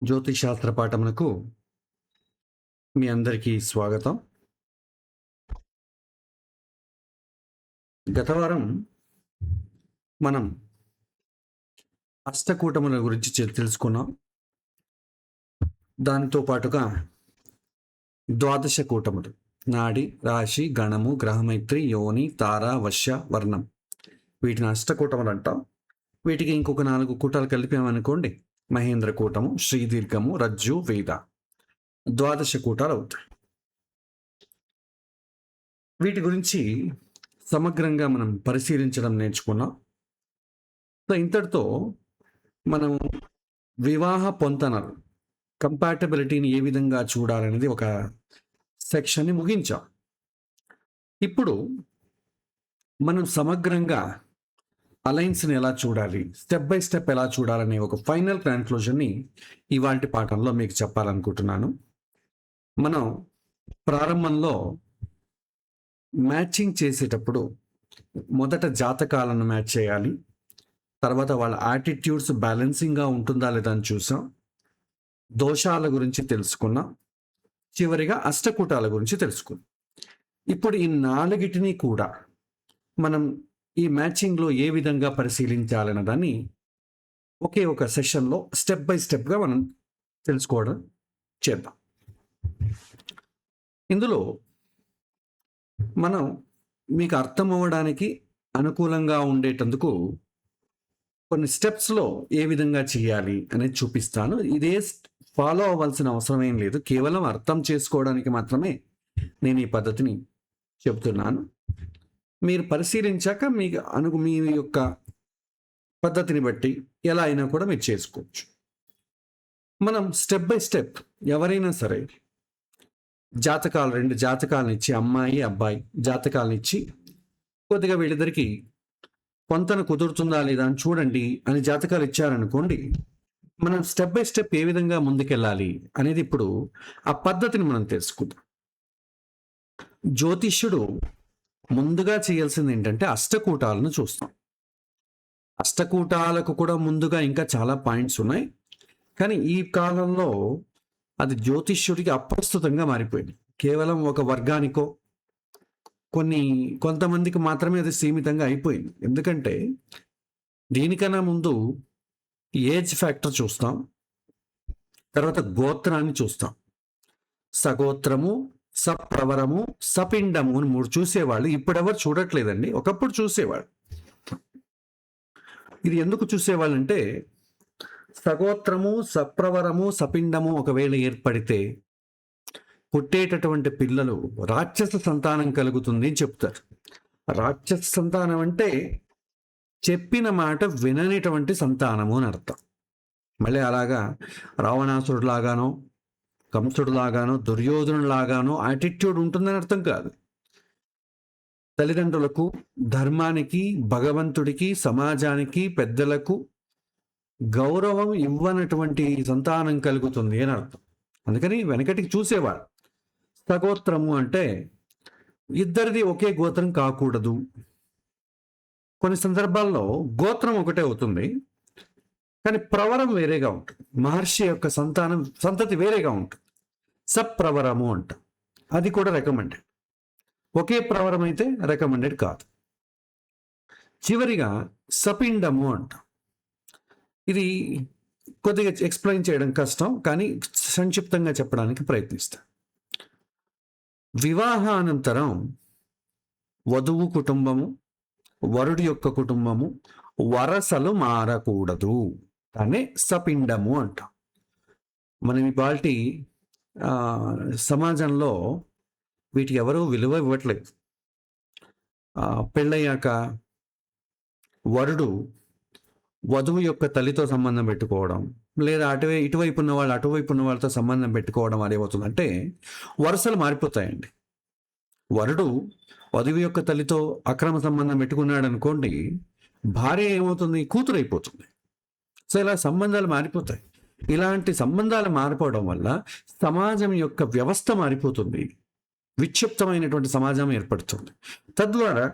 జ్యోతిష్ శాస్త్ర పాఠమునకు మీ అందరికీ స్వాగతం. గత వారం మనం అష్టకూటముల గురించి తెలుసుకున్నాం. దానితో పాటుగా ద్వాదశ కూటములు నాడి, రాశి, గణము, గ్రహమైత్రి, యోని, తార, వశ్య, వర్ణం వీటిని అష్టకూటములు అంటాం. వీటికి ఇంకొక 4 కూటాలు కలిపామనుకోండి, మహేంద్ర కూటము, శ్రీదీర్ఘము, రజ్జు, వేద ద్వాదశ కూటాలు అవుతాయి. వీటి గురించి సమగ్రంగా మనం పరిశీలించడం నేర్చుకున్నాం. సో ఇంతటితో మనం వివాహ పొంతనలు, కంపాటబిలిటీని ఏ విధంగా చూడాలనేది ఒక సెక్షన్ని ముగించాం. ఇప్పుడు మనం సమగ్రంగా అలయన్స్ని ఎలా చూడాలి, స్టెప్ బై స్టెప్ ఎలా చూడాలనే ఒక ఫైనల్ కన్క్లూజన్ని ఇవాల్టి పాఠంలో మీకు చెప్పాలనుకుంటున్నాను. మనం ప్రారంభంలో మ్యాచింగ్ చేసేటప్పుడు మొదట జాతకాలను మ్యాచ్ చేయాలి. తర్వాత వాళ్ళ యాటిట్యూడ్స్ బ్యాలెన్సింగ్గా ఉంటుందా లేదా అని చూసాం. దోషాల గురించి తెలుసుకున్నాం. చివరిగా అష్టకూటాల గురించి తెలుసుకున్నాం. ఇప్పుడు ఈ 4టిని కూడా మనం ఈ మ్యాచింగ్లో ఏ విధంగా పరిశీలించాలన్న దాన్ని ఒకే ఒక సెషన్లో స్టెప్ బై స్టెప్గా మనం తెలుసుకోవడం చేద్దాం. ఇందులో మనం మీకు అర్థం అవ్వడానికి అనుకూలంగా ఉండేటందుకు కొన్ని స్టెప్స్లో ఏ విధంగా చేయాలి అనేది చూపిస్తాను. ఇదే ఫాలో అవ్వాల్సిన అవసరం ఏం లేదు, కేవలం అర్థం చేసుకోవడానికి మాత్రమే నేను ఈ పద్ధతిని చెబుతున్నాను. మీరు పరిశీలించాక మీ యొక్క పద్ధతిని బట్టి ఎలా అయినా కూడా మీరు చేసుకోవచ్చు. మనం స్టెప్ బై స్టెప్ ఎవరైనా సరే జాతకాలు, 2 జాతకాలను ఇచ్చి, అమ్మాయి అబ్బాయి జాతకాలను ఇచ్చి కొద్దిగా వీళ్ళిద్దరికి పొంతన కుదురుతుందా లేదా అని చూడండి అని జాతకాలు ఇచ్చారనుకోండి, మనం స్టెప్ బై స్టెప్ ఏ విధంగా ముందుకెళ్ళాలి అనేది ఇప్పుడు ఆ పద్ధతిని మనం తెలుసుకుందాం. జ్యోతిష్యుడు ముందుగా చేయాల్సింది ఏంటంటే అష్టకూటాలను చూస్తాం. అష్టకూటాలకు కూడా ముందుగా ఇంకా చాలా పాయింట్స్ ఉన్నాయి, కానీ ఈ కాలంలో అది జ్యోతిష్యుడికి అప్రస్తుతంగా మారిపోయింది. కేవలం ఒక వర్గానికో కొంతమందికి మాత్రమే అది సీమితంగా అయిపోయింది. ఎందుకంటే దీనికన్నా ముందు ఏజ్ ఫ్యాక్టర్ చూస్తాం, తర్వాత గోత్రాన్ని చూస్తాం. సగోత్రము, సప్రవరము, సపిండము అని 3 చూసేవాళ్ళు. ఇప్పుడెవరు చూడట్లేదండి, ఒకప్పుడు చూసేవాళ్ళు. ఇది ఎందుకు చూసేవాళ్ళంటే, సగోత్రము, సప్రవరము, సపిండము ఒకవేళ ఏర్పడితే పుట్టేటటువంటి పిల్లలు రాక్షస సంతానం కలుగుతుంది అని చెప్తారు. రాక్షస సంతానం అంటే చెప్పిన మాట విననేటువంటి సంతానము అని అర్థం. మళ్ళీ అలాగా రావణాసురుడు లాగానో, కంసుడు లాగానో, దుర్యోధనుడు లాగానో యాటిట్యూడ్ ఉంటుందని అర్థం కాదు. తల్లిదండ్రులకు, ధర్మానికి, భగవంతుడికి, సమాజానికి, పెద్దలకు గౌరవం ఇవ్వనటువంటి సంతానం కలుగుతుంది అని అర్థం. అందుకని వెనకటికి చూసేవాడు. సగోత్రము అంటే ఇద్దరిది ఒకే గోత్రం కాకూడదు. కొన్ని సందర్భాల్లో గోత్రం ఒకటే అవుతుంది, కానీ ప్రవరం వేరేగా ఉంటుంది. మహర్షి యొక్క సంతతి వేరేగా ఉంటుంది. సప్రవరము అంట, అది కూడా రికమెండెడ్. ఒకే ప్రవరం అయితే రికమెండెడ్ కాదు. చివరిగా సపిండము అంట. ఇది కొద్దిగా ఎక్స్ప్లెయిన్ చేయడం కష్టం, కానీ సంక్షిప్తంగా చెప్పడానికి ప్రయత్నిస్తాను. వివాహానంతరం వధువు కుటుంబము, వరుడి యొక్క కుటుంబము వరసలు మారకూడదు, దాన్నే సపిండము అంటాం. మనం ఇవాల్టి సమాజంలో వీటికి ఎవరూ విలువ ఇవ్వట్లేదు. పెళ్ళయ్యాక వరుడు వధువు యొక్క తల్లితో సంబంధం పెట్టుకోవడం, లేదా ఇటువైపు ఉన్న వాళ్ళు అటువైపు ఉన్న వాళ్ళతో సంబంధం పెట్టుకోవడం అదేమవుతుందంటే వరుసలు మారిపోతాయండి. వరుడు వధువు యొక్క తల్లితో అక్రమ సంబంధం పెట్టుకున్నాడు అనుకోండి, భార్య ఏమవుతుంది, కూతురు అయిపోతుంది. సో ఇలా సంబంధాలు మారిపోతాయి. ఇలాంటి సంబంధాలు మారిపోవడం వల్ల సమాజం యొక్క వ్యవస్థ మారిపోతుంది, విక్షిప్తమైనటువంటి సమాజం ఏర్పడుతుంది. తద్వారా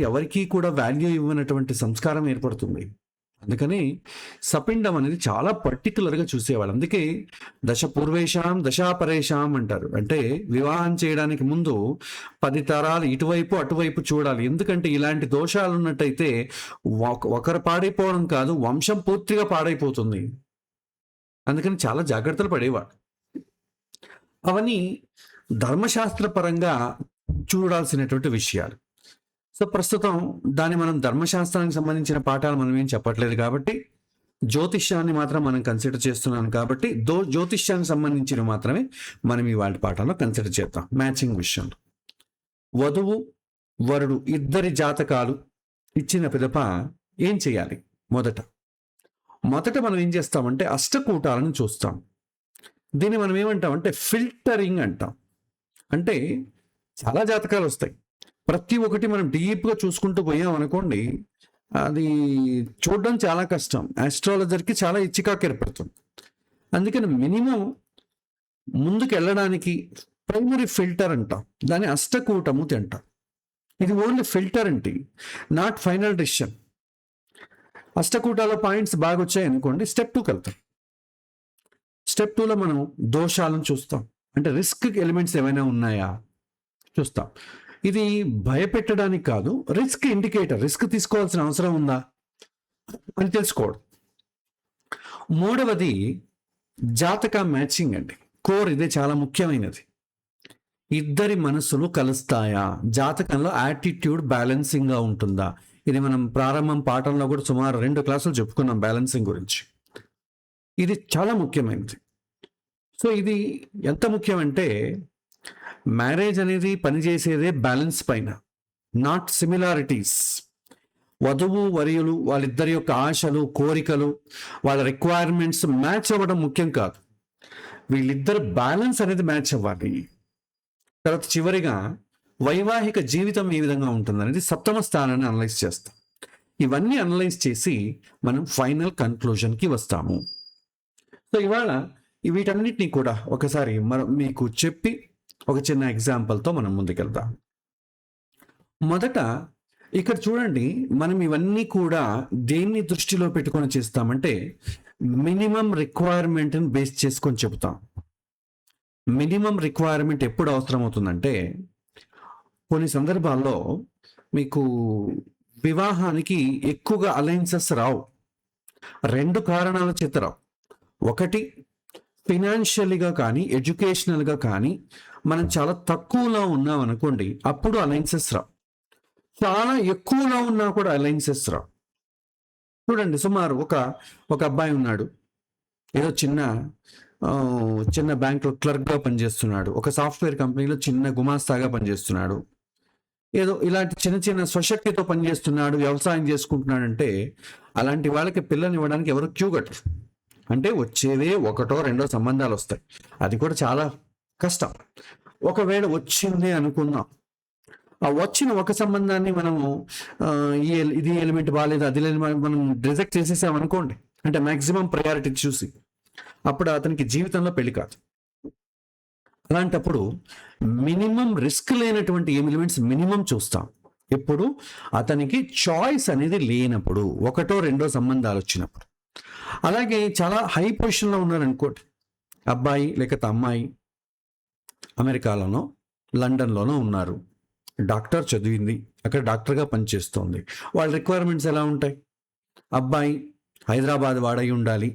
ఎవరికి కూడా వాల్యూ ఇవ్వనటువంటి సంస్కారం ఏర్పడుతుంది. అందుకని సపిండం అనేది చాలా పర్టికులర్గా చూసేవాళ్ళు. అందుకే దశ పూర్వేషాం దశాపరేషాం అంటారు. అంటే వివాహం చేయడానికి ముందు 10 తరాలు ఇటువైపు అటువైపు చూడాలి. ఎందుకంటే ఇలాంటి దోషాలు ఉన్నట్టయితే ఒకరు పాడైపోవడం కాదు, వంశం పూర్తిగా పాడైపోతుంది. అందుకని చాలా జాగ్రత్తలు పడేవాడు. అవన్నీ ధర్మశాస్త్ర పరంగా చూడాల్సినటువంటి విషయాలు. సో ప్రస్తుతం దాన్ని మనం ధర్మశాస్త్రానికి సంబంధించిన పాఠాలు మనం ఏం చెప్పట్లేదు కాబట్టి, జ్యోతిష్యాన్ని మాత్రం మనం కన్సిడర్ చేస్తున్నాం కాబట్టి జ్యోతిష్యానికి సంబంధించినవి మాత్రమే మనం ఈ వాటి పాఠాల్లో కన్సిడర్ చేద్దాం. మ్యాచింగ్ విషయంలో వధువు వరుడు ఇద్దరి జాతకాలు ఇచ్చిన పిదప ఏం చేయాలి? మొదట మనం ఏం చేస్తామంటే అష్టకూటాలను చూస్తాం. దీన్ని మనం ఏమంటామంటే ఫిల్టరింగ్ అంటాం. అంటే చాలా జాతకాలు వస్తాయి, ప్రతి ఒక్కటి మనం డీప్గా చూసుకుంటూ పోయాం అనుకోండి, అది చూడడం చాలా కష్టం, ఆస్ట్రాలజర్కి చాలా చికాకు ఏర్పడుతుంది. అందుకని మినిమం ముందుకు వెళ్ళడానికి ప్రైమరీ ఫిల్టర్ అంటాం, దాన్ని అష్టకూటము అంటాం. ఇది ఓన్లీ ఫిల్టర్ అంటే నాట్ ఫైనల్ డెసిషన్. అష్టకూటాలో పాయింట్స్ బాగా వచ్చాయి అనుకోండి, స్టెప్ 2కి వెళ్తాం. స్టెప్ 2లో మనం దోషాలను చూస్తాం, అంటే రిస్క్ ఎలిమెంట్స్ ఏమైనా ఉన్నాయా చూస్తాం. ఇది భయపెట్టడానికి కాదు, రిస్క్ ఇండికేటర్, రిస్క్ తీసుకోవాల్సిన అవసరం ఉందా అని తెలుసుకోవడం. మూడవది జాతక మ్యాచింగ్ అండి, కోర్. ఇదే చాలా ముఖ్యమైనది. ఇద్దరి మనసులు కలుస్తాయా, జాతకంలో యాటిట్యూడ్ బ్యాలెన్సింగ్గా ఉంటుందా. ఇది మనం ప్రారంభం పాఠంలో కూడా సుమారు 2 క్లాసులు చెప్పుకున్నాం బ్యాలెన్సింగ్ గురించి. ఇది చాలా ముఖ్యమైనది. సో ఇది ఎంత ముఖ్యమంటే, మ్యారేజ్ అనేది పనిచేసేదే బ్యాలెన్స్ పైన, నాట్ సిమిలారిటీస్. వధువు వరులు వాళ్ళిద్దరి యొక్క ఆశలు, కోరికలు, వాళ్ళ రిక్వైర్మెంట్స్ మ్యాచ్ అవ్వడం ముఖ్యం కాదు, వీళ్ళిద్దరు బ్యాలెన్స్ అనేది మ్యాచ్ అవ్వాలి. తర్వాత చివరిగా వైవాహిక జీవితం ఏ విధంగా ఉంటుందనేది సప్తమ స్థానాన్ని అనలైజ్ చేస్తాం. ఇవన్నీ అనలైజ్ చేసి మనం ఫైనల్ కన్క్లూజన్కి వస్తాము. సో ఇవాళ వీటన్నిటినీ కూడా ఒకసారి మీకు చెప్పి ఒక చిన్న ఎగ్జాంపుల్తో మనం ముందుకెళ్దాం. మొదట ఇక్కడ చూడండి, మనం ఇవన్నీ కూడా దేన్ని దృష్టిలో పెట్టుకొని చేస్తామంటే మినిమం రిక్వైర్మెంట్ని బేస్ చేసుకొని చెబుతాం. మినిమం రిక్వైర్మెంట్ ఎప్పుడు అవసరం అవుతుందంటే, కొన్ని సందర్భాల్లో మీకు వివాహానికి ఎక్కువగా అలయన్సెస్ రావు. 2 కారణాల చేత రావు. ఒకటి, ఫినాన్షియల్గా కానీ ఎడ్యుకేషనల్గా కానీ మనం చాలా తక్కువలో ఉన్నాం అనుకోండి, అప్పుడు అలయన్సెస్ రావు. చాలా ఎక్కువలో ఉన్నా కూడా అలయన్సెస్ రావు. చూడండి, సుమారు ఒక అబ్బాయి ఉన్నాడు, ఏదో చిన్న బ్యాంకులో క్లర్క్గా పనిచేస్తున్నాడు, ఒక సాఫ్ట్వేర్ కంపెనీలో చిన్న గుమాస్తాగా పనిచేస్తున్నాడు, ఏదో ఇలాంటి చిన్న స్వశక్తితో పనిచేస్తున్నాడు, వ్యవసాయం చేసుకుంటున్నాడంటే అలాంటి వాళ్ళకి పిల్లని ఇవ్వడానికి ఎవరు క్యూ కట్టరు. అంటే వచ్చేవే 1, 2 సంబంధాలు వస్తాయి, అది కూడా చాలా కష్టం. ఒకవేళ వచ్చింది అనుకుందాం, ఆ వచ్చిన ఒక సంబంధాన్ని మనము ఇది ఎలిమెంట్ బాగాలేదు, అది మనం రిజెక్ట్ చేసేసాం అనుకోండి, అంటే మ్యాక్సిమం ప్రయారిటీ చూసి, అప్పుడు అతనికి జీవితంలో పెళ్లి కాదు. అలాంటప్పుడు మినిమం రిస్క్ లేనటువంటి ఎలిమెంట్స్ మినిమం చూస్తాం. ఎప్పుడు అతనికి చాయిస్ అనేది లేనప్పుడు, 1, 2 సంబంధాలు వచ్చినప్పుడు. అలాగే చాలా హై పొజిషన్లో ఉన్నారనుకోండి, అబ్బాయి లేకపోతే అమ్మాయి అమెరికాలోనో లండన్లోనో ఉన్నారు, డాక్టర్ చదివింది, అక్కడ డాక్టర్గా పనిచేస్తోంది. వాళ్ళ రిక్వైర్మెంట్స్ ఎలా ఉంటాయి? అబ్బాయి హైదరాబాద్ వాడై ఉండాలి,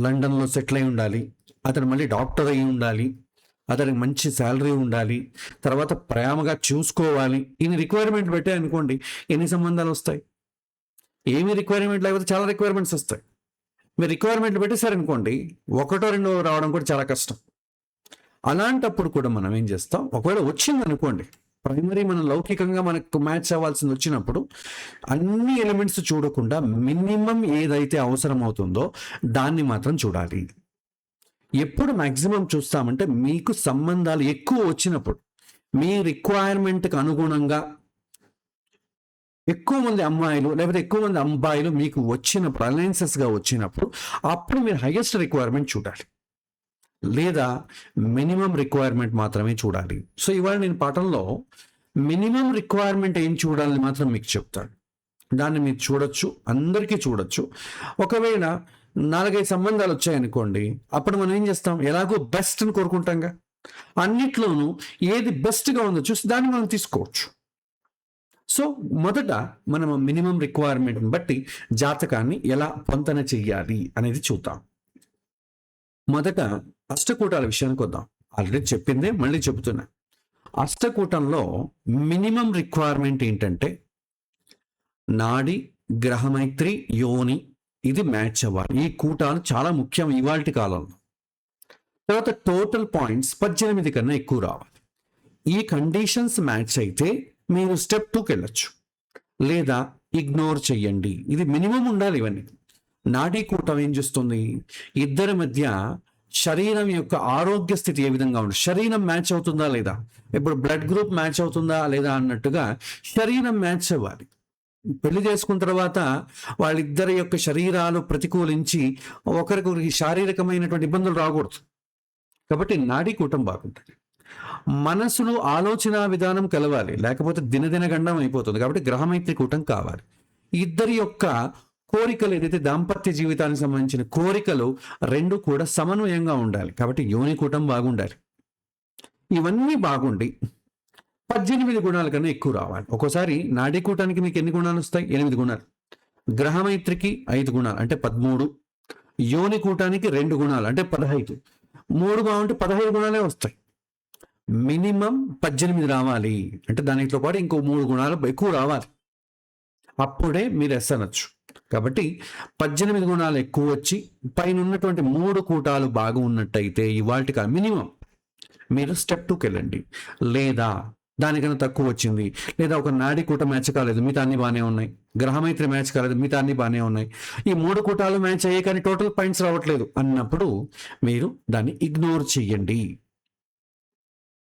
లండన్లో సెటిల్ అయి ఉండాలి, అతను మళ్ళీ డాక్టర్ అయి ఉండాలి, అతనికి మంచి శాలరీ ఉండాలి, తర్వాత ప్రేమగా చూసుకోవాలి. ఈయన రిక్వైర్మెంట్ పెట్టే అనుకోండి, ఎన్ని సంబంధాలు వస్తాయి? ఏమి రిక్వైర్మెంట్ లేకపోతే చాలా రిక్వైర్మెంట్స్ వస్తాయి. మీరు రిక్వైర్మెంట్లు పెట్టేశారనుకోండి, 1, 2 రావడం కూడా చాలా కష్టం. అలాంటప్పుడు కూడా మనం ఏం చేస్తాం, ఒకవేళ వచ్చింది అనుకోండి, ప్రైమరీ మనం లౌకికంగా మనకు మ్యాచ్ అవ్వాల్సింది వచ్చినప్పుడు అన్ని ఎలిమెంట్స్ చూడకుండా మినిమం ఏదైతే అవసరం అవుతుందో దాన్ని మాత్రం చూడాలి. ఎప్పుడు మ్యాక్సిమం చూస్తామంటే మీకు సంబంధాలు ఎక్కువ వచ్చినప్పుడు, మీ రిక్వైర్మెంట్కి అనుగుణంగా ఎక్కువ మంది అమ్మాయిలు లేకపోతే ఎక్కువ మంది అబ్బాయిలు మీకు వచ్చినప్పుడు, అలయన్సెస్గా వచ్చినప్పుడు, అప్పుడు మీరు హైయెస్ట్ రిక్వైర్మెంట్ చూడాలి, లేదా మినిమం రిక్వైర్మెంట్ మాత్రమే చూడాలి. సో ఇవాళ నేను పాఠంలో మినిమం రిక్వైర్మెంట్ ఏం చూడాలని మాత్రం మీకు చెప్తాను. దాన్ని మీరు చూడొచ్చు, అందరికీ చూడొచ్చు. ఒకవేళ 4-5 సంబంధాలు వచ్చాయనుకోండి, అప్పుడు మనం ఏం చేస్తాం, ఎలాగో బెస్ట్ని కోరుకుంటాంగా. అన్నిట్లోనూ ఏది బెస్ట్గా ఉందో చూసి దాన్ని మనం తీసుకోవచ్చు. సో మొదట మనం మినిమం రిక్వైర్మెంట్ని బట్టి జాతకాన్ని ఎలా పొంతన చెయ్యాలి అనేది చూద్దాం. మొదట అష్టకూటాల విషయానికి వద్దాం. ఆల్రెడీ చెప్పిందే మళ్ళీ చెబుతున్నా. అష్టకూటంలో మినిమం రిక్వైర్మెంట్ ఏంటంటే నాడి, గ్రహమైత్రి, యోని ఇది మ్యాచ్ అవ్వాలి. ఈ కూటాలు చాలా ముఖ్యం ఇవాల్టి కాలంలో. తర్వాత టోటల్ పాయింట్స్ 18 కన్నా ఎక్కువ రావాలి. ఈ కండిషన్స్ మ్యాచ్ అయితే మీరు స్టెప్ 2కి వెళ్ళొచ్చు, లేదా ఇగ్నోర్ చెయ్యండి. ఇది మినిమం ఉండాలి. ఇవన్నీ నాడీ కూటం ఏం చేస్తుంది, ఇద్దరి మధ్య శరీరం యొక్క ఆరోగ్య స్థితి ఏ విధంగా ఉంది, శరీరం మ్యాచ్ అవుతుందా లేదా, ఇప్పుడు బ్లడ్ గ్రూప్ మ్యాచ్ అవుతుందా లేదా అన్నట్టుగా శరీరం మ్యాచ్ అవ్వాలి. పెళ్లి చేసుకున్న తర్వాత వాళ్ళిద్దరి యొక్క శరీరాలు ప్రతికూలించి ఒకరికొకరికి శారీరకమైనటువంటి ఇబ్బందులు రాకూడదు. కాబట్టి నాడీ కూటం బాగుంటుంది. మనసులు ఆలోచన విధానం కలవాలి, లేకపోతే దినదిన గండం అయిపోతుంది. కాబట్టి గ్రహమైత్రి కూటం కావాలి. ఇద్దరి యొక్క కోరికలు ఏదైతే దాంపత్య జీవితానికి సంబంధించిన కోరికలు రెండు కూడా సమన్వయంగా ఉండాలి. కాబట్టి యోని కూటం బాగుండాలి. ఇవన్నీ బాగుండి 18 గుణాల కన్నా ఎక్కువ రావాలి. ఒక్కోసారి నాడీ కూటానికి మీకు ఎన్ని గుణాలు వస్తాయి, 8 గుణాలు. గ్రహమైత్రికి 5 గుణాలు అంటే 13. యోని కూటానికి 2 గుణాలు అంటే 15. 3 బాగుంటే 15 గుణాలే వస్తాయి. మినిమం 18 రావాలి. అంటే దానితో పాటు ఇంకో 3 గుణాలు ఎక్కువ రావాలి, అప్పుడే మీరు ఎస్ అనొచ్చు. కాబట్టి 18 గుణాలు ఎక్కువ వచ్చి పైన ఉన్నటువంటి 3 కూటాలు బాగా ఉన్నట్టయితే ఇవాళ మినిమం మీరు స్టెప్ 2కి వెళ్ళండి. లేదా దానికన్నా తక్కువ వచ్చింది, లేదా ఒక నాడీ కూట మ్యాచ్ కాలేదు, మిగతా అన్ని బాగానే ఉన్నాయి, గ్రహమైత్రి మ్యాచ్ కాలేదు, మిగతా అన్ని బాగానే ఉన్నాయి, ఈ 3 కూటాలు మ్యాచ్ అయ్యే కానీ టోటల్ పాయింట్స్ రావట్లేదు అన్నప్పుడు మీరు దాన్ని ఇగ్నోర్ చెయ్యండి.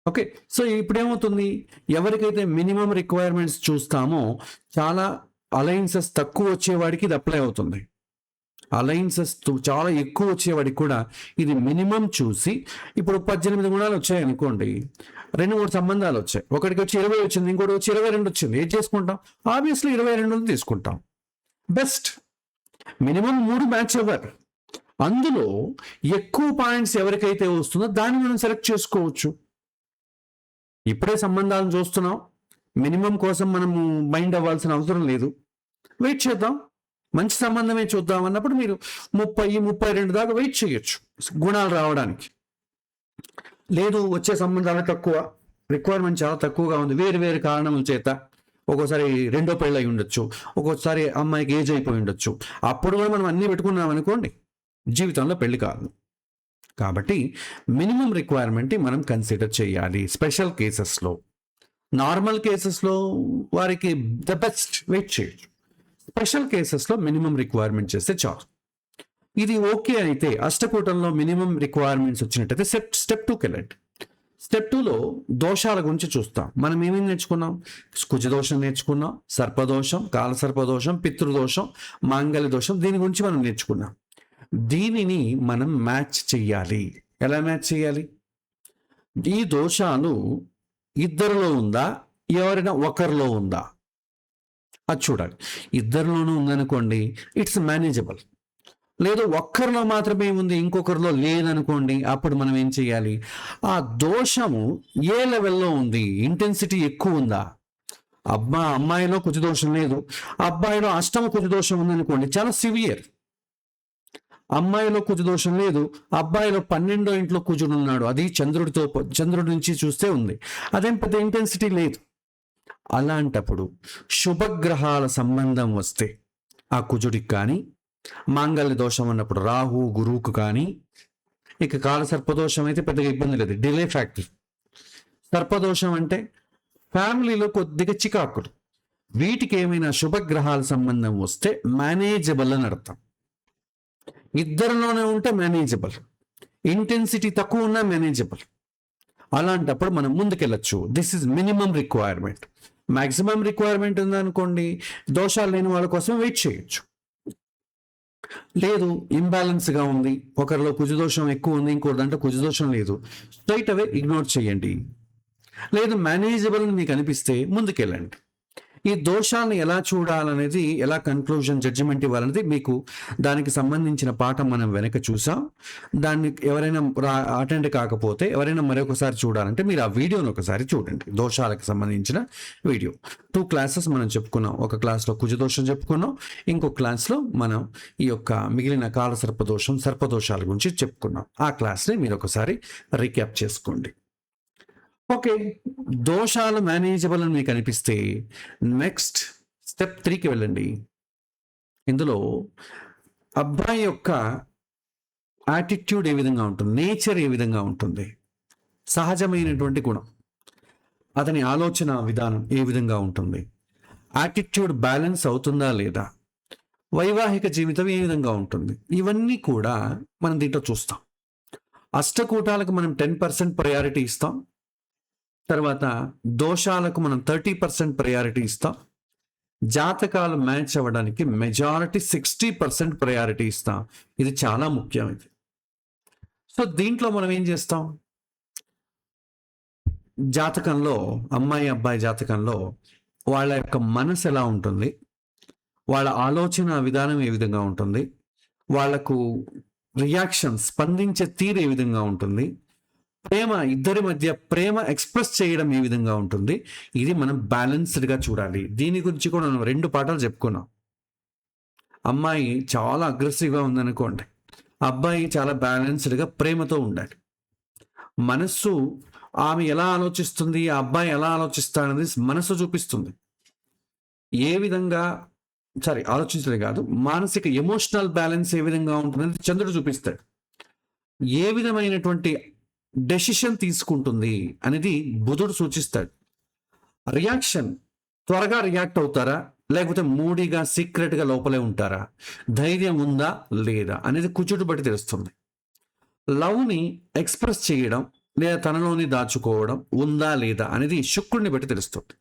ఓకే. సో ఇప్పుడు ఏమవుతుంది, ఎవరికైతే మినిమం రిక్వైర్మెంట్స్ చూస్తామో చాలా అలయన్సెస్ తక్కువ వచ్చేవాడికి ఇది అప్లై అవుతుంది. అలయన్సెస్ చాలా ఎక్కువ వచ్చేవాడికి కూడా ఇది మినిమం చూసి, ఇప్పుడు 18 గుణాలు వచ్చాయి అనుకోండి, 2-3 సంబంధాలు వచ్చాయి, ఒకటికి వచ్చి 20 వచ్చింది, ఇంకోటి వచ్చి 22 వచ్చింది, ఏం చేసుకుంటాం, ఆబ్వియస్లీ 22 తీసుకుంటాం. బెస్ట్ మినిమం 3 మ్యాచ్ అవ్వాలి. అందులో ఎక్కువ పాయింట్స్ ఎవరికైతే వస్తుందో దాన్ని మనం సెలెక్ట్ చేసుకోవచ్చు. ఇప్పుడే సంబంధాలను చూస్తున్నాం, మినిమం కోసం మనము మైండ్ అవ్వాల్సిన అవసరం లేదు. వెయిట్ చేద్దాం, మంచి సంబంధమే చూద్దాం అన్నప్పుడు మీరు 30-32 దాకా వెయిట్ చేయొచ్చు గుణాలు రావడానికి. లేదు వచ్చే సంబంధాలు తక్కువ, రిక్వైర్మెంట్ చాలా తక్కువగా ఉంది, వేరు వేరు కారణముల చేత, ఒక్కోసారి రెండో పెళ్ళి అయి ఉండొచ్చు, ఒక్కోసారి అమ్మాయికి ఏజ్ అయిపోయి ఉండొచ్చు, అప్పుడు కూడా మనం అన్నీ పెట్టుకున్నాం అనుకోండి, జీవితంలో పెళ్లి కాదు. కాబట్టి మినిమం రిక్వైర్మెంట్ మనం కన్సిడర్ చేయాలి. స్పెషల్ కేసెస్లో, నార్మల్ కేసెస్లో వారికి ద బెస్ట్ వెయిట్ చేయొచ్చు. స్పెషల్ కేసెస్లో మినిమం రిక్వైర్మెంట్ చేస్తే చాలు. ఇది ఓకే అయితే అష్టకూటంలో మినిమం రిక్వైర్మెంట్స్ వచ్చినట్టయితే స్టెప్ 2కి వెళ్ళండి. స్టెప్ 2లో దోషాల గురించి చూస్తాం. మనం ఏమేమి నేర్చుకున్నాం, కుజదోషం నేర్చుకున్నాం, సర్పదోషం, కాలసర్పదోషం, పితృదోషం, మాంగళ్య దోషం, దీని గురించి మనం నేర్చుకున్నాం. దీనిని మనం మ్యాచ్ చెయ్యాలి. ఎలా మ్యాచ్ చేయాలి, ఈ దోషాలు ఇద్దరిలో ఉందా, ఎవరైనా ఒకరిలో ఉందా అది చూడాలి. ఇద్దరిలోనూ ఉందనుకోండి, ఇట్స్ మేనేజబుల్. లేదు ఒక్కరిలో మాత్రమే ఉంది, ఇంకొకరిలో లేదనుకోండి, అప్పుడు మనం ఏం చేయాలి, ఆ దోషము ఏ లెవెల్లో ఉంది, ఇంటెన్సిటీ ఎక్కువ ఉందా, అమ్మాయిలో కుజదోషం లేదు, అబ్బాయిలో అష్టమ కుజదోషం ఉందనుకోండి, చాలా సివియర్. అమ్మాయిలో కుజదోషం లేదు, అబ్బాయిలో 12వ ఇంట్లో కుజుడు ఉన్నాడు, అది చంద్రుడి నుంచి చూస్తే ఉంది, అదేం పెద్ద ఇంటెన్సిటీ లేదు. అలాంటప్పుడు శుభగ్రహాల సంబంధం వస్తే ఆ కుజుడికి కానీ, మాంగళ్య దోషం అన్నప్పుడు రాహు గురువుకు కానీ, ఇక కాల సర్పదోషం అయితే పెద్దగా ఇబ్బంది లేదు, డిలే ఫ్యాక్టర్. సర్పదోషం అంటే ఫ్యామిలీలో కొద్దిగా చికాకులు. వీటికి ఏమైనా శుభగ్రహాల సంబంధం వస్తే మేనేజబుల్ అని అర్థం. ఇద్దరిలోనే ఉంటే మేనేజబుల్, ఇంటెన్సిటీ తక్కువ ఉన్నా మేనేజబుల్. అలాంటప్పుడు మనం ముందుకెళ్ళచ్చు. This is minimum requirement. Maximum requirement ఉందనుకోండి, దోషాలు లేని వాళ్ళ కోసం వెయిట్ చేయొచ్చు. లేదు ఇంబ్యాలెన్స్గా ఉంది, ఒకరిలో కుజదోషం ఎక్కువ ఉంది, ఇంకోటి దాంట్లో కుజదోషం లేదు, స్ట్రైట్ అవే ఇగ్నోర్ చేయండి. లేదు మేనేజబుల్ మీకు అనిపిస్తే ముందుకెళ్ళండి. ఈ దోషాలను ఎలా చూడాలనేది, ఎలా కన్క్లూజన్ జడ్జిమెంట్ ఇవ్వాలనేది మీకు దానికి సంబంధించిన పాఠం మనం వెనక చూసాం. దాన్ని ఎవరైనా అటెండ్ కాకపోతే, ఎవరైనా మరొకసారి చూడాలంటే మీరు ఆ వీడియోని ఒకసారి చూడండి. దోషాలకు సంబంధించిన వీడియో 2 క్లాసెస్ మనం చెప్పుకున్నాం. ఒక క్లాస్లో కుజదోషం చెప్పుకున్నాం, ఇంకో క్లాస్లో మనం ఈ యొక్క మిగిలిన కాల సర్పదోషం, సర్పదోషాల గురించి చెప్పుకున్నాం. ఆ క్లాస్ని మీరు ఒకసారి రీక్యాప్ చేసుకోండి. ఓకే, దోషాలు మేనేజబుల్ అని మీకు అనిపిస్తే నెక్స్ట్ స్టెప్ 3కి వెళ్ళండి. ఇందులో అబ్బాయి యొక్క యాటిట్యూడ్ ఏ విధంగా ఉంటుంది, నేచర్ ఏ విధంగా ఉంటుంది, సహజమైనటువంటి గుణం, అతని ఆలోచన విధానం ఏ విధంగా ఉంటుంది, యాటిట్యూడ్ బ్యాలెన్స్ అవుతుందా లేదా, వైవాహిక జీవితం ఏ విధంగా ఉంటుంది, ఇవన్నీ కూడా మనం దీంట్లో చూస్తాం. అష్టకూటాలకు మనం 10% ప్రయారిటీ ఇస్తాం. తర్వాత దోషాలకు మనం 30% ప్రయారిటీ ఇస్తాం. జాతకాలు మ్యాచ్ అవ్వడానికి మెజారిటీ 60% ప్రయారిటీ ఇస్తాం. ఇది చాలా ముఖ్యం. ఇది సో దీంట్లో మనం ఏం చేస్తాం, జాతకంలో అమ్మాయి అబ్బాయి జాతకంలో వాళ్ళ యొక్క మనసు ఎలా ఉంటుంది, వాళ్ళ ఆలోచన విధానం ఏ విధంగా ఉంటుంది, వాళ్లకు రియాక్షన్ స్పందించే తీరు ఏ విధంగా ఉంటుంది, ప్రేమ, ఇద్దరి మధ్య ప్రేమ ఎక్స్ప్రెస్ చేయడం ఏ విధంగా ఉంటుంది, ఇది మనం బ్యాలెన్స్డ్గా చూడాలి. దీని గురించి కూడా మనం 2 పాఠాలు చెప్పుకున్నాం. అమ్మాయి చాలా అగ్రెసివ్గా ఉందనుకోండి, అబ్బాయి చాలా బ్యాలెన్స్డ్గా ప్రేమతో ఉండాలి. మనస్సు ఆమె ఎలా ఆలోచిస్తుంది, ఆ అబ్బాయి ఎలా ఆలోచిస్తాడనేది మనసు చూపిస్తుంది. ఏ విధంగా ఆలోచించడం కాదు, మానసిక ఎమోషనల్ బ్యాలెన్స్ ఏ విధంగా ఉంటుందని చంద్రుడు చూపిస్తాడు. ఏ విధమైనటువంటి డెసిషన్ తీసుకుంటుంది అనేది బుధుడు సూచిస్తాడు. రియాక్షన్, త్వరగా రియాక్ట్ అవుతారా లేకపోతే మూడీగా సీక్రెట్గా లోపలే ఉంటారా, ధైర్యం ఉందా లేదా అనేది కుజుడు బట్టి తెలుస్తుంది. లవ్ని ఎక్స్ప్రెస్ చేయడం లేదా తనలోని దాచుకోవడం ఉందా లేదా అనేది శుక్రుడిని బట్టి తెలుస్తుంది.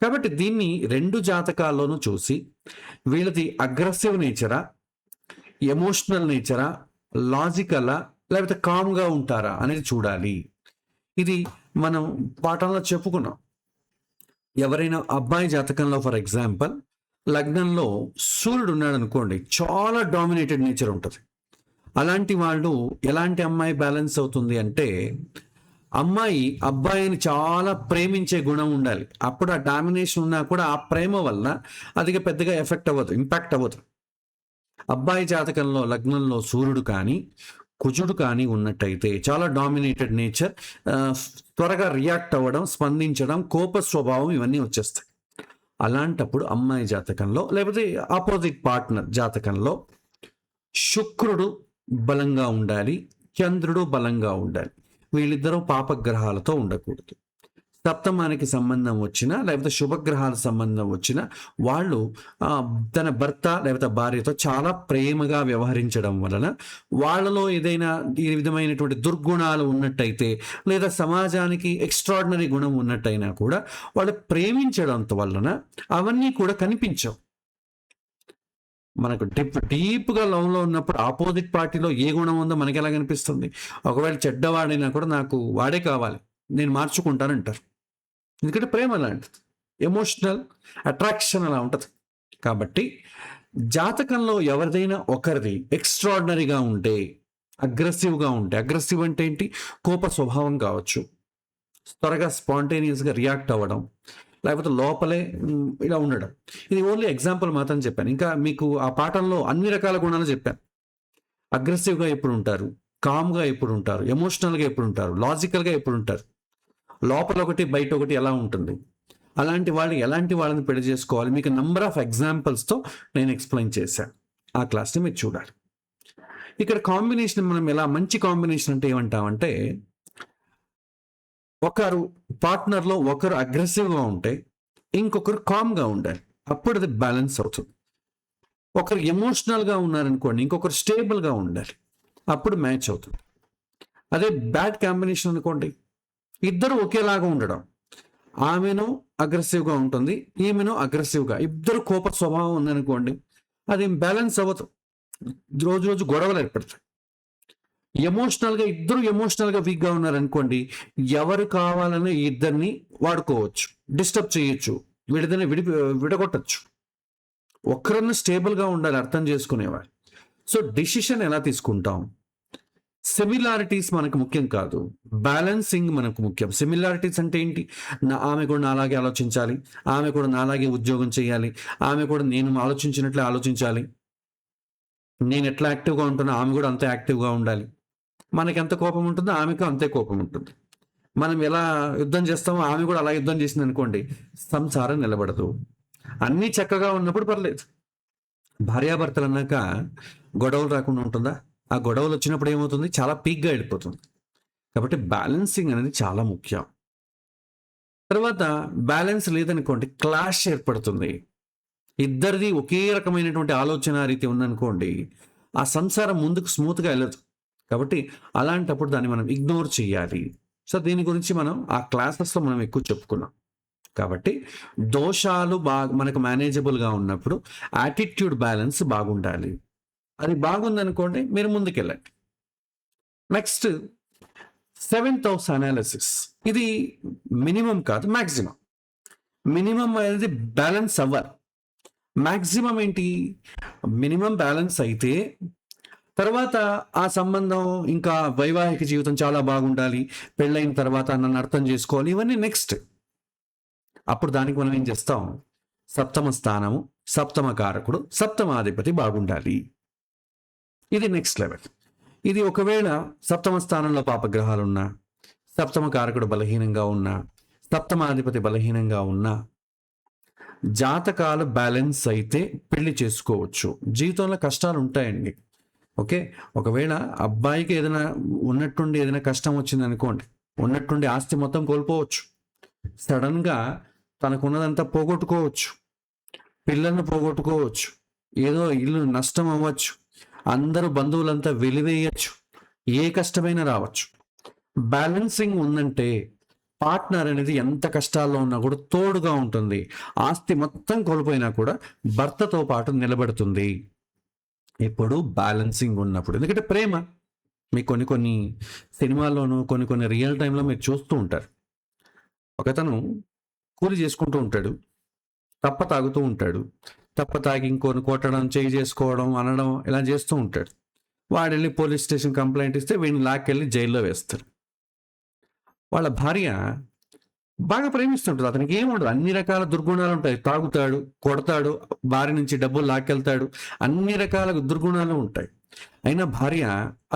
కాబట్టి దీన్ని 2 జాతకాల్లోనూ చూసి వీళ్ళది అగ్రెసివ్ నేచరా, ఎమోషనల్ నేచరా, లాజికలా, లేకపోతే కామ్గా ఉంటారా అనేది చూడాలి. ఇది మనం పాఠంలో చెప్పుకున్నాం. ఎవరైనా అబ్బాయి జాతకంలో ఫర్ ఎగ్జాంపుల్ లగ్నంలో సూర్యుడు ఉన్నాడు అనుకోండి, చాలా డామినేటెడ్ నేచర్ ఉంటుంది. అలాంటి వాళ్ళు ఎలాంటి అమ్మాయి బ్యాలెన్స్ అవుతుంది అంటే, అమ్మాయి అబ్బాయిని చాలా ప్రేమించే గుణం ఉండాలి. అప్పుడు ఆ డామినేషన్ ఉన్నా కూడా ఆ ప్రేమ వల్ల అది పెద్దగా ఎఫెక్ట్ అవ్వదు, ఇంపాక్ట్ అవ్వదు. అబ్బాయి జాతకంలో లగ్నంలో సూర్యుడు కానీ కుజుడు కానీ ఉన్నట్టయితే చాలా డామినేటెడ్ నేచర్, త్వరగా రియాక్ట్ అవ్వడం, స్పందించడం, కోప స్వభావం ఇవన్నీ వచ్చేస్తాయి. అలాంటప్పుడు అమ్మాయి జాతకంలో లేకపోతే ఆపోజిట్ పార్ట్నర్ జాతకంలో శుక్రుడు బలంగా ఉండాలి, చంద్రుడు బలంగా ఉండాలి. వీళ్ళిద్దరూ పాపగ్రహాలతో ఉండకూడదు. సప్తమానికి సంబంధం వచ్చినా లేకపోతే శుభగ్రహాల సంబంధం వచ్చినా వాళ్ళు తన భర్త లేకపోతే భార్యతో చాలా ప్రేమగా వ్యవహరించడం వలన వాళ్ళలో ఏదైనా ఈ విధమైనటువంటి దుర్గుణాలు ఉన్నట్టయితే లేదా సమాజానికి ఎక్స్ట్రాడినరీ గుణం ఉన్నట్టయినా కూడా వాళ్ళు ప్రేమించడం వలన అవన్నీ కూడా కనిపించవు. మనకు డీప్గా లవ్లో ఉన్నప్పుడు ఆపోజిట్ పార్టీలో ఏ గుణం ఉందో మనకి ఎలా కనిపిస్తుంది. ఒకవేళ చెడ్డవాడైనా కూడా నాకు వాడే కావాలి, నేను మార్చుకుంటానంటారు. ఎందుకంటే ప్రేమ అలాంటిది, ఎమోషనల్ అట్రాక్షన్ అలా ఉంటుంది. కాబట్టి జాతకంలో ఎవరిదైనా ఒకరిది ఎక్స్ట్రాడినరీగా ఉంటే, అగ్రెసివ్గా ఉంటే, అగ్రెసివ్ అంటే ఏంటి, కోప స్వభావం కావచ్చు, త్వరగా స్పాంటేనియస్గా రియాక్ట్ అవ్వడం, లేకపోతే లోపలే ఇలా ఉండడం. ఇది ఓన్లీ ఎగ్జాంపుల్ మాత్రం చెప్పాను. ఇంకా మీకు ఆ పాఠంలో అన్ని రకాల గుణాలు చెప్పాను. అగ్రెసివ్గా ఎప్పుడు ఉంటారు, కామ్గా ఎప్పుడు ఉంటారు, ఎమోషనల్గా ఎప్పుడు ఉంటారు, లాజికల్గా ఎప్పుడు ఉంటారు, లోపల ఒకటి బయట ఒకటి ఎలా ఉంటుంది, అలాంటి వాళ్ళు ఎలాంటి వాళ్ళని పెళ్లి చేసుకోవాలి, మీకు నంబర్ ఆఫ్ ఎగ్జాంపుల్స్తో నేను ఎక్స్ప్లెయిన్ చేశాను. ఆ క్లాస్ని మీరు చూడాలి. ఇక్కడ కాంబినేషన్ మనం ఎలా, మంచి కాంబినేషన్ అంటే ఏమంటామంటే, ఒకరు పార్ట్నర్లో ఒకరు అగ్రెసివ్గా ఉంటే ఇంకొకరు కామ్గా ఉండాలి, అప్పుడు అది బ్యాలెన్స్ అవుతుంది. ఒకరు ఎమోషనల్గా ఉన్నారనుకోండి, ఇంకొకరు స్టేబుల్గా ఉండాలి, అప్పుడు మ్యాచ్ అవుతుంది. అదే బ్యాడ్ కాంబినేషన్ అనుకోండి, ఇద్దరు ఒకేలాగా ఉండడం, ఆమెను అగ్రెసివ్గా ఉంటుంది, ఈమెను అగ్రెసివ్గా, ఇద్దరు కోప స్వభావం ఉందనుకోండి, అది బ్యాలెన్స్ అవ్వదు, రోజు రోజు గొడవలు ఏర్పడతాయి. ఎమోషనల్గా ఇద్దరు ఎమోషనల్గా వీక్గా ఉన్నారనుకోండి, ఎవరు కావాలని ఇద్దరిని వాడుకోవచ్చు, డిస్టర్బ్ చేయొచ్చు, విడదని విడగొట్టచ్చు. ఒక్కరన్నా స్టేబుల్గా ఉండాలి, అర్థం చేసుకునేవారు. సో డిసిషన్ ఎలా తీసుకుంటాం? సిమిలారిటీస్ మనకు ముఖ్యం కాదు, బ్యాలెన్సింగ్ మనకు ముఖ్యం. సిమిలారిటీస్ అంటే ఏంటి? ఆమె కూడా నాలాగే ఆలోచించాలి, ఆమె కూడా నాలాగే ఉద్యోగం చేయాలి, ఆమె కూడా నేను ఆలోచించినట్లే ఆలోచించాలి, నేను ఎట్లా యాక్టివ్గా ఉంటున్నా ఆమె కూడా అంతే యాక్టివ్గా ఉండాలి, మనకి ఎంత కోపం ఉంటుందో ఆమెకు అంతే కోపం ఉంటుంది, మనం ఎలా యుద్ధం చేస్తామో ఆమె కూడా అలా యుద్ధం చేసింది అనుకోండి, సంసారం నిలబడదు. అన్నీ చక్కగా ఉన్నప్పుడు పర్లేదు. భార్యాభర్తలు అన్నాక గొడవలు రాకుండా ఉంటుందా? ఆ గొడవలు వచ్చినప్పుడు ఏమవుతుంది? చాలా పీక్గా వెళ్ళిపోతుంది. కాబట్టి బ్యాలెన్సింగ్ అనేది చాలా ముఖ్యం. తర్వాత బ్యాలెన్స్ లేదనుకోండి, క్లాష్ ఏర్పడుతుంది. ఇద్దరిది ఒకే రకమైనటువంటి ఆలోచన రీతి ఉందనుకోండి, ఆ సంసారం ముందుకు స్మూత్గా వెళ్ళదు. కాబట్టి అలాంటప్పుడు దాన్ని మనం ఇగ్నోర్ చేయాలి. సో దీని గురించి మనం ఆ క్లాసెస్లో మనం ఎక్కువ చెప్పుకున్నాం. కాబట్టి దోషాలు మనకు మేనేజబుల్గా ఉన్నప్పుడు యాటిట్యూడ్ బ్యాలెన్స్ బాగుండాలి. అది బాగుందనుకోండి, మీరు ముందుకెళ్ళండి. Next 7th house analysis. ఇది మినిమం కాదు, మ్యాక్సిమం. మినిమం అనేది బ్యాలెన్స్ అవ్వాలి. మ్యాక్సిమం ఏంటి? మినిమం బ్యాలెన్స్ అయితే తర్వాత ఆ సంబంధం ఇంకా వైవాహిక జీవితం చాలా బాగుండాలి, పెళ్ళైన తర్వాత నన్ను అర్థం చేసుకోవాలి, ఇవన్నీ నెక్స్ట్. అప్పుడు దానికి మనం ఏం చేస్తాం? సప్తమ స్థానము, సప్తమ కారకుడు, సప్తమాధిపతి బాగుండాలి. ఇది నెక్స్ట్ లెవెల్. ఇది ఒకవేళ సప్తమ స్థానంలో పాపగ్రహాలు ఉన్నా, సప్తమ కారకుడు బలహీనంగా ఉన్నా, సప్తమాధిపతి బలహీనంగా ఉన్నా, జాతకాలు బ్యాలెన్స్ అయితే పెళ్లి చేసుకోవచ్చు. జీవితంలో కష్టాలు ఉంటాయండి. ఓకే, ఒకవేళ అబ్బాయికి ఏదైనా ఉన్నట్టుండి ఏదైనా కష్టం వచ్చింది అనుకోండి, ఉన్నట్టుండి ఆస్తి మొత్తం కోల్పోవచ్చు, సడన్గా తనకున్నదంతా పోగొట్టుకోవచ్చు, పిల్లల్ని పోగొట్టుకోవచ్చు, ఏదో ఇల్లు నష్టం అవ్వచ్చు, అందరూ బంధువులంతా వెలివేయచ్చు, ఏ కష్టమైనా రావచ్చు. బ్యాలెన్సింగ్ ఉందంటే పార్ట్నర్ అనేది ఎంత కష్టాల్లో ఉన్నా కూడా తోడుగా ఉంటుంది. ఆస్తి మొత్తం కోల్పోయినా కూడా భర్తతో పాటు నిలబడుతుంది. ఇప్పుడు బ్యాలెన్సింగ్ ఉన్నప్పుడు. ఎందుకంటే ప్రేమ మీకు కొన్ని సినిమాల్లోనూ కొన్ని రియల్ టైంలో మీరు చూస్తూ ఉంటారు. ఒకతను కూలి చేసుకుంటూ ఉంటాడు, తప్ప తాగుతూ ఉంటాడు, తప్ప తాగి ఇంకోని కొట్టడం, చేయి చేసుకోవడం, అనడం ఇలా చేస్తూ ఉంటాడు. వాడు వెళ్ళి పోలీస్ స్టేషన్ కంప్లైంట్ ఇస్తే వీడిని లాక్కెళ్ళి జైల్లో వేస్తారు. వాళ్ళ భార్య బాగా ప్రేమిస్తుంటుంది, అతనికి ఏముండదు, అన్ని రకాల దుర్గుణాలు ఉంటాయి. తాగుతాడు, కొడతాడు, భార్య నుంచి డబ్బులు లాక్కెళ్తాడు, అన్ని రకాల దుర్గుణాలు ఉంటాయి. అయినా భార్య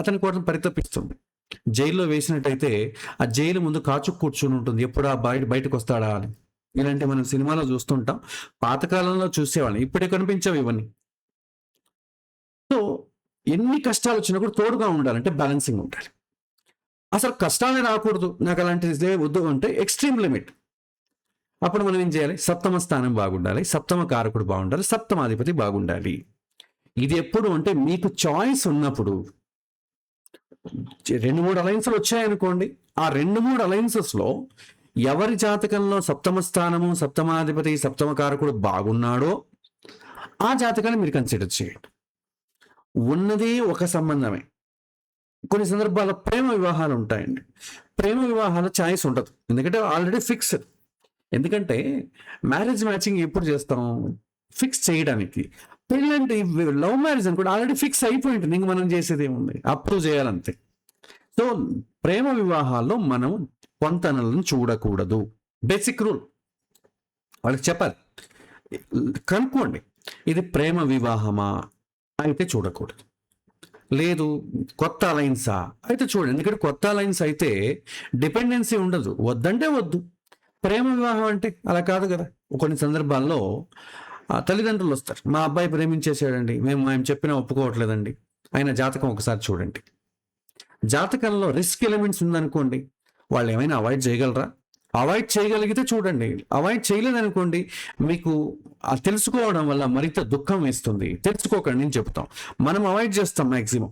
అతని కోసం పరితపిస్తుంది. జైల్లో వేసినట్టయితే ఆ జైలు ముందు కాచు కూర్చుని ఉంటుంది, ఎప్పుడు ఆ బయటకు వస్తాడా అని. ఇలాంటి మనం సినిమాలో చూస్తుంటాం, పాతకాలంలో చూసేవాళ్ళం, ఇప్పుడే కనిపించవు ఇవన్నీ. సో ఎన్ని కష్టాలు వచ్చినా కూడా తోడుగా ఉండాలంటే బ్యాలెన్సింగ్ ఉండాలి. అసలు కష్టాలే రాకూడదు, నాకు అలాంటిది వద్దు అంటే ఎక్స్ట్రీమ్ లిమిట్. అప్పుడు మనం ఏం చేయాలి? సప్తమ స్థానం బాగుండాలి, సప్తమ కారకుడు బాగుండాలి, సప్తమాధిపతి బాగుండాలి. ఇది ఎప్పుడు అంటే మీకు చాయిస్ ఉన్నప్పుడు. 2-3 అలయన్స్లు వచ్చాయనుకోండి, ఆ 2-3 అలయన్సెస్లో ఎవరి జాతకంలో సప్తమ స్థానము, సప్తమాధిపతి, సప్తమ కారకుడు బాగున్నాడో ఆ జాతకాన్ని మీరు కన్సిడర్ చేయండి. ఉన్నదే ఒక సంబంధమే. కొన్ని సందర్భాల్లో ప్రేమ వివాహాలు ఉంటాయండి. ప్రేమ వివాహాల ఛాయిస్ ఉండదు, ఎందుకంటే ఆల్రెడీ ఫిక్స్డ్. ఎందుకంటే మ్యారేజ్ మ్యాచింగ్ ఎప్పుడు చేస్తాం? ఫిక్స్ చేయడానికి. పెళ్ళంటే లవ్ మ్యారేజ్ అనుకోండి, ఆల్రెడీ ఫిక్స్ అయిపోయి ఉంటుంది, ఇంక మనం చేసేది ఏముంది, అప్రూవ్ చేయాలంతే. సో ప్రేమ వివాహాల్లో మనం పొంతనలను చూడకూడదు, బేసిక్ రూల్. వాళ్ళకి చెప్పాలి, కనుక్కోండి ఇది ప్రేమ వివాహమా అయితే చూడకూడదు, లేదు కొత్త అలయన్సా అయితే చూడండి. ఎందుకంటే కొత్త అలయన్స్ అయితే డిపెండెన్సీ ఉండదు, వద్దంటే వద్దు. ప్రేమ వివాహం అంటే అలా కాదు కదా. కొన్ని సందర్భాల్లో తల్లిదండ్రులు వస్తారు, మా అబ్బాయి ప్రేమించేసాడండి, మేము చెప్పినా ఒప్పుకోవట్లేదండి, ఆయన జాతకం ఒకసారి చూడండి. జాతకంలో రిస్క్ ఎలిమెంట్స్ ఉందనుకోండి, వాళ్ళు ఏమైనా అవాయిడ్ చేయగలరా? అవాయిడ్ చేయగలిగితే చూడండి, అవాయిడ్ చేయలేదనుకోండి, మీకు తెలుసుకోవడం వల్ల మరింత దుఃఖం వేస్తుంది. తెలుసుకోకండి నేను చెప్తాం, మనం అవాయిడ్ చేస్తాం మ్యాక్సిమం.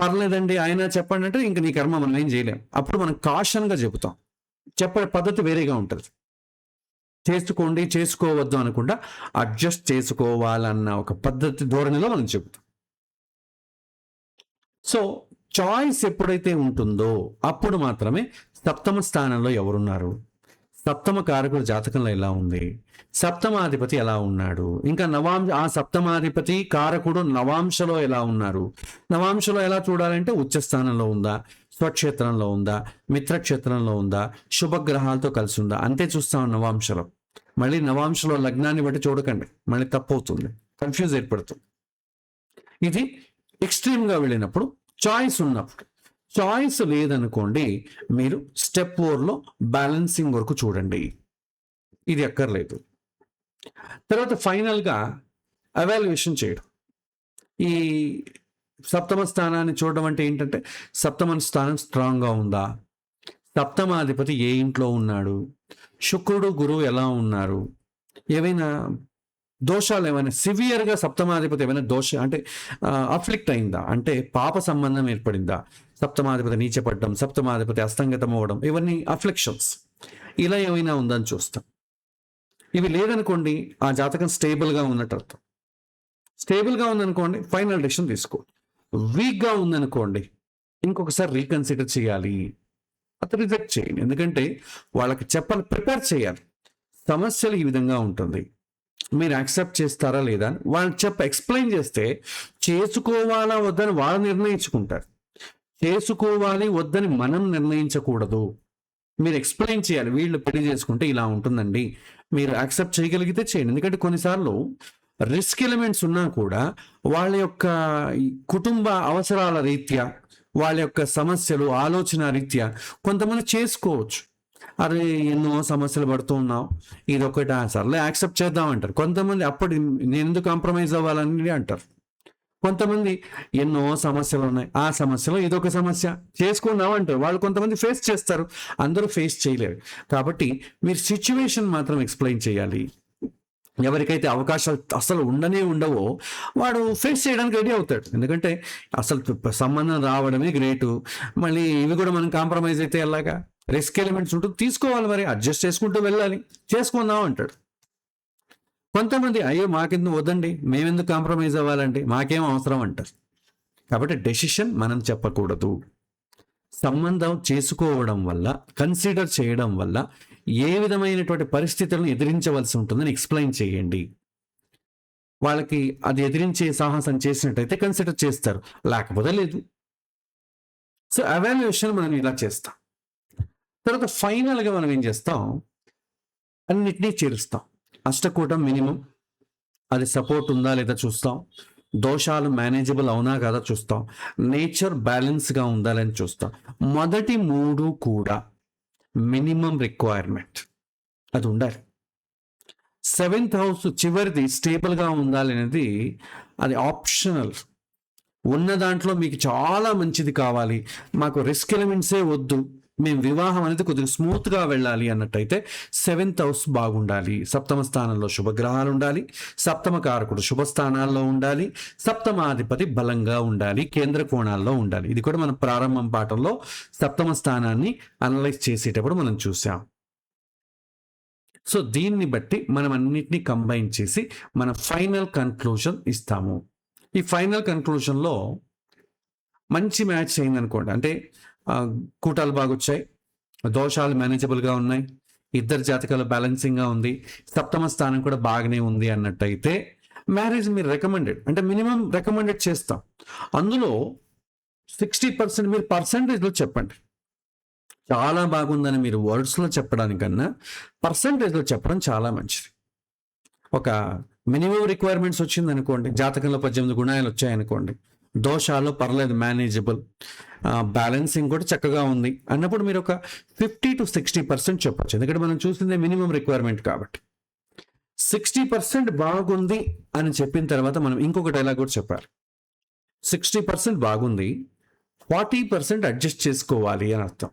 పర్లేదండి ఆయన చెప్పండి అంటే ఇంక నీ కర్మ, మనం ఏం చేయలేం. అప్పుడు మనం కాషన్గా చెబుతాం, చెప్పే పద్ధతి వేరేగా ఉంటుంది. చేసుకోండి చేసుకోవద్దు అనకుండా అడ్జస్ట్ చేసుకోవాలన్న ఒక పద్ధతి ధోరణిలో మనం చెబుతాం. సో చాయిస్ ఎప్పుడైతే ఉంటుందో అప్పుడు మాత్రమే సప్తమ స్థానంలో ఎవరున్నారు, సప్తమ కారకుడు జాతకంలో ఎలా ఉంది, సప్తమాధిపతి ఎలా ఉన్నాడు, ఇంకా ఆ సప్తమాధిపతి కారకుడు నవాంశలో ఎలా ఉన్నారు. నవాంశలో ఎలా చూడాలంటే ఉచ్చస్థానంలో ఉందా, స్వక్షేత్రంలో ఉందా, మిత్రక్షేత్రంలో ఉందా, శుభగ్రహాలతో కలిసి ఉందా, అంతే చూస్తాం నవాంశలో. మళ్ళీ నవాంశలో లగ్నాన్ని బట్టి చూడకండి, మళ్ళీ తప్పు అవుతుంది, కన్ఫ్యూజ్ ఏర్పడుతుంది. ఇది ఎక్స్ట్రీమ్గా వెళ్ళినప్పుడు. చాయిస్ ఉన్నప్పుడు. చాయిస్ లేదనుకోండి, మీరు స్టెప్ 4లో బ్యాలెన్సింగ్ వరకు చూడండి, ఇది అక్కర్లేదు. తర్వాత ఫైనల్గా ఎవాల్యుయేషన్ చేయడం. ఈ సప్తమ స్థానాన్ని చూడడం అంటే ఏంటంటే, సప్తమ స్థానం స్ట్రాంగ్గా ఉందా, సప్తమాధిపతి ఏ ఇంట్లో ఉన్నాడు, శుక్రుడు గురువు ఎలా ఉన్నారు, ఏవైనా దోషాలు ఏమైనా సివియర్గా సప్తమాధిపతి ఏమైనా అంటే అఫ్లిక్ట్ అయిందా, అంటే పాప సంబంధం ఏర్పడిందా, సప్తమాధిపతి నీచపడ్డం, సప్తమాధిపతి అస్తంగతం అవ్వడం, ఇవన్నీ అఫ్లిక్షన్స్, ఇలా ఏమైనా ఉందని చూస్తాం. ఇవి లేదనుకోండి, ఆ జాతకం స్టేబుల్గా ఉన్నట్టు అర్థం. స్టేబుల్గా ఉందనుకోండి, ఫైనల్ డెసిషన్ తీసుకో. వీక్గా ఉందనుకోండి, ఇంకొకసారి రీకన్సిడర్ చేయాలి, అది రిజెక్ట్ చేయండి. ఎందుకంటే వాళ్ళకి ప్రిపేర్ చేయాలి. సమస్యలు ఈ విధంగా ఉంటుంది, మీరు యాక్సెప్ట్ చేస్తారా లేదా అని వాళ్ళు ఎక్స్ప్లెయిన్ చేస్తే, చేసుకోవాలా వద్దని వాళ్ళు నిర్ణయించుకుంటారు. చేసుకోవాలి వద్దని మనం నిర్ణయించకూడదు. మీరు ఎక్స్ప్లెయిన్ చేయాలి, వీళ్ళు పెళ్లి చేసుకుంటే ఇలా ఉంటుందండి, మీరు యాక్సెప్ట్ చేయగలిగితే చేయండి. ఎందుకంటే కొన్నిసార్లు రిస్క్ ఎలిమెంట్స్ ఉన్నా కూడా వాళ్ళ యొక్క కుటుంబ అవసరాల రీత్యా, వాళ్ళ యొక్క సమస్యలు ఆలోచన రీత్యా కొంతమంది చేసుకోవచ్చు. అరే ఎన్నో సమస్యలు పడుతూ ఉన్నావు, ఇదొకటి సర్లే యాక్సెప్ట్ చేద్దామంటారు. కొంతమంది అప్పటి నేను ఎందుకు కాంప్రమైజ్ అవ్వాలని అంటారు. కొంతమంది ఎన్నో సమస్యలు ఉన్నాయి, ఆ సమస్యలో ఇదొక సమస్య చేసుకున్నావు అంటారు. వాళ్ళు కొంతమంది ఫేస్ చేస్తారు, అందరూ ఫేస్ చేయలేరు. కాబట్టి మీరు సిచ్యువేషన్ మాత్రం ఎక్స్ప్లెయిన్ చేయాలి. ఎవరికైతే అవకాశాలు అసలు ఉండవో వాడు ఫేస్ చేయడానికి రెడీ అవుతాడు. ఎందుకంటే అసలు సంబంధం రావడమే గ్రేటు, మళ్ళీ ఇవి కూడా మనం కాంప్రమైజ్ అయితే ఎలాగా, రిస్క్ ఎలిమెంట్స్ ఉంటుంది, తీసుకోవాలి, మరి అడ్జస్ట్ చేసుకుంటూ వెళ్ళాలి, చేసుకుందాం అంటాడు. కొంతమంది అయ్యో మాకెందుకు వద్దండి, మేమెందుకు కాంప్రమైజ్ అవ్వాలండి, మాకేం అవసరం అంటారు. కాబట్టి డెసిషన్ మనం చెప్పకూడదు. సంబంధం చేసుకోవడం వల్ల, కన్సిడర్ చేయడం వల్ల ఏ విధమైనటువంటి పరిస్థితులను ఎదిరించవలసి ఉంటుందని ఎక్స్ప్లెయిన్ చేయండి. వాళ్ళకి అది ఎదిరించే సాహసం చేసినట్టయితే కన్సిడర్ చేస్తారు, లేకపోతే లేదు. సో ఎవాల్యుయేషన్ మనం ఇలా చేస్తాం. తర్వాత ఫైనల్గా మనం ఏం చేస్తాం, అన్నిటినీ చేరుస్తాం. అష్టకూటం మినిమం, అది సపోర్ట్ ఉందా లేదా చూస్తాం. దోషాలు మేనేజబుల్ అవునా కదా చూస్తాం. నేచర్ బ్యాలెన్స్గా ఉందా లేదని చూస్తాం. మొదటి 3 కూడా మినిమం రిక్వైర్మెంట్, అది ఉండాలి. 7th హౌస్ చివరిది స్టేబుల్గా ఉండాలి అనేది అది ఆప్షనల్. ఉన్న దాంట్లో మీకు చాలా మంచిది కావాలి, మాకు రిస్క్ ఎలిమెంట్సే వద్దు, మేము వివాహం అనేది కొద్దిగా స్మూత్గా వెళ్ళాలి అన్నట్టయితే 7th హౌస్ బాగుండాలి. సప్తమ స్థానంలో శుభగ్రహాలు ఉండాలి, సప్తమ కారకుడు శుభస్థానాల్లో ఉండాలి, సప్తమాధిపతి బలంగా ఉండాలి, కేంద్ర కోణాల్లో ఉండాలి. ఇది కూడా మనం ప్రారంభం పాఠంలో సప్తమ స్థానాన్ని అనలైజ్ చేసేటప్పుడు మనం చూసాం. సో దీన్ని బట్టి మనం అన్నిటినీ కంబైన్ చేసి మన ఫైనల్ కన్క్లూజన్ ఇస్తాము. ఈ ఫైనల్ కన్క్లూజన్లో మంచి మ్యాచ్ అయిందనుకోండి, అంటే కూటాలు బాగా వచ్చాయి, దోషాలు మేనేజబుల్గా ఉన్నాయి, ఇద్దరు జాతకాలు బ్యాలెన్సింగ్గా ఉంది, సప్తమ స్థానం కూడా బాగానే ఉంది అన్నట్టయితే మ్యారేజ్ మీరు రికమెండెడ్, అంటే మినిమం రికమెండెడ్ చేస్తాం. అందులో 60% మీరు పర్సంటేజ్లో చెప్పండి. చాలా బాగుందని మీరు వర్డ్స్లో చెప్పడానికన్నా పర్సంటేజ్లో చెప్పడం చాలా మంచిది. ఒక మినిమం రిక్వైర్మెంట్స్ వచ్చింది అనుకోండి, జాతకంలో 18 గుణాలు వచ్చాయనుకోండి, దోషాలు పర్లేదు మేనేజబుల్, బ్యాలెన్సింగ్ కూడా చక్కగా ఉంది అన్నప్పుడు మీరు ఒక 50 to 60% చెప్పచ్చు. ఎందుకంటే మనం చూసిందే మినిమం రిక్వైర్మెంట్ కాబట్టి. 60% బాగుంది అని చెప్పిన తర్వాత మనం ఇంకొక డైలాగ్ కూడా చెప్పాలి. 60% బాగుంది, 40% అడ్జస్ట్ చేసుకోవాలి అని అర్థం.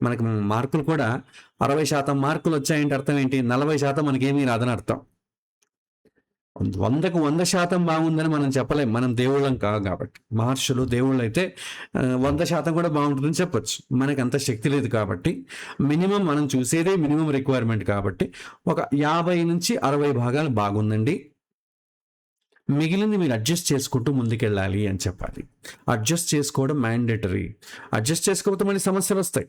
మనకి మార్కులు కూడా 60% మార్కులు వచ్చాయంటే అర్థం ఏంటి, 40% మనకేమీ రాదని అర్థం. 100కు 100% బాగుందని మనం చెప్పలేం, మనం దేవుళ్ళం కాదు కాబట్టి. మహర్షులు దేవుళ్ళు అయితే 100% కూడా బాగుంటుందని చెప్పొచ్చు. మనకి అంత శక్తి లేదు కాబట్టి మినిమం మనం చూసేదే మినిమం రిక్వైర్మెంట్ కాబట్టి ఒక 50 నుంచి 60 భాగాలు బాగుందండి, మిగిలింది మీరు అడ్జస్ట్ చేసుకుంటూ ముందుకెళ్ళాలి అని చెప్పాలి. అడ్జస్ట్ చేసుకోవడం మ్యాండేటరీ. అడ్జస్ట్ చేసుకోకపోతే మళ్ళీ సమస్యలు వస్తాయి.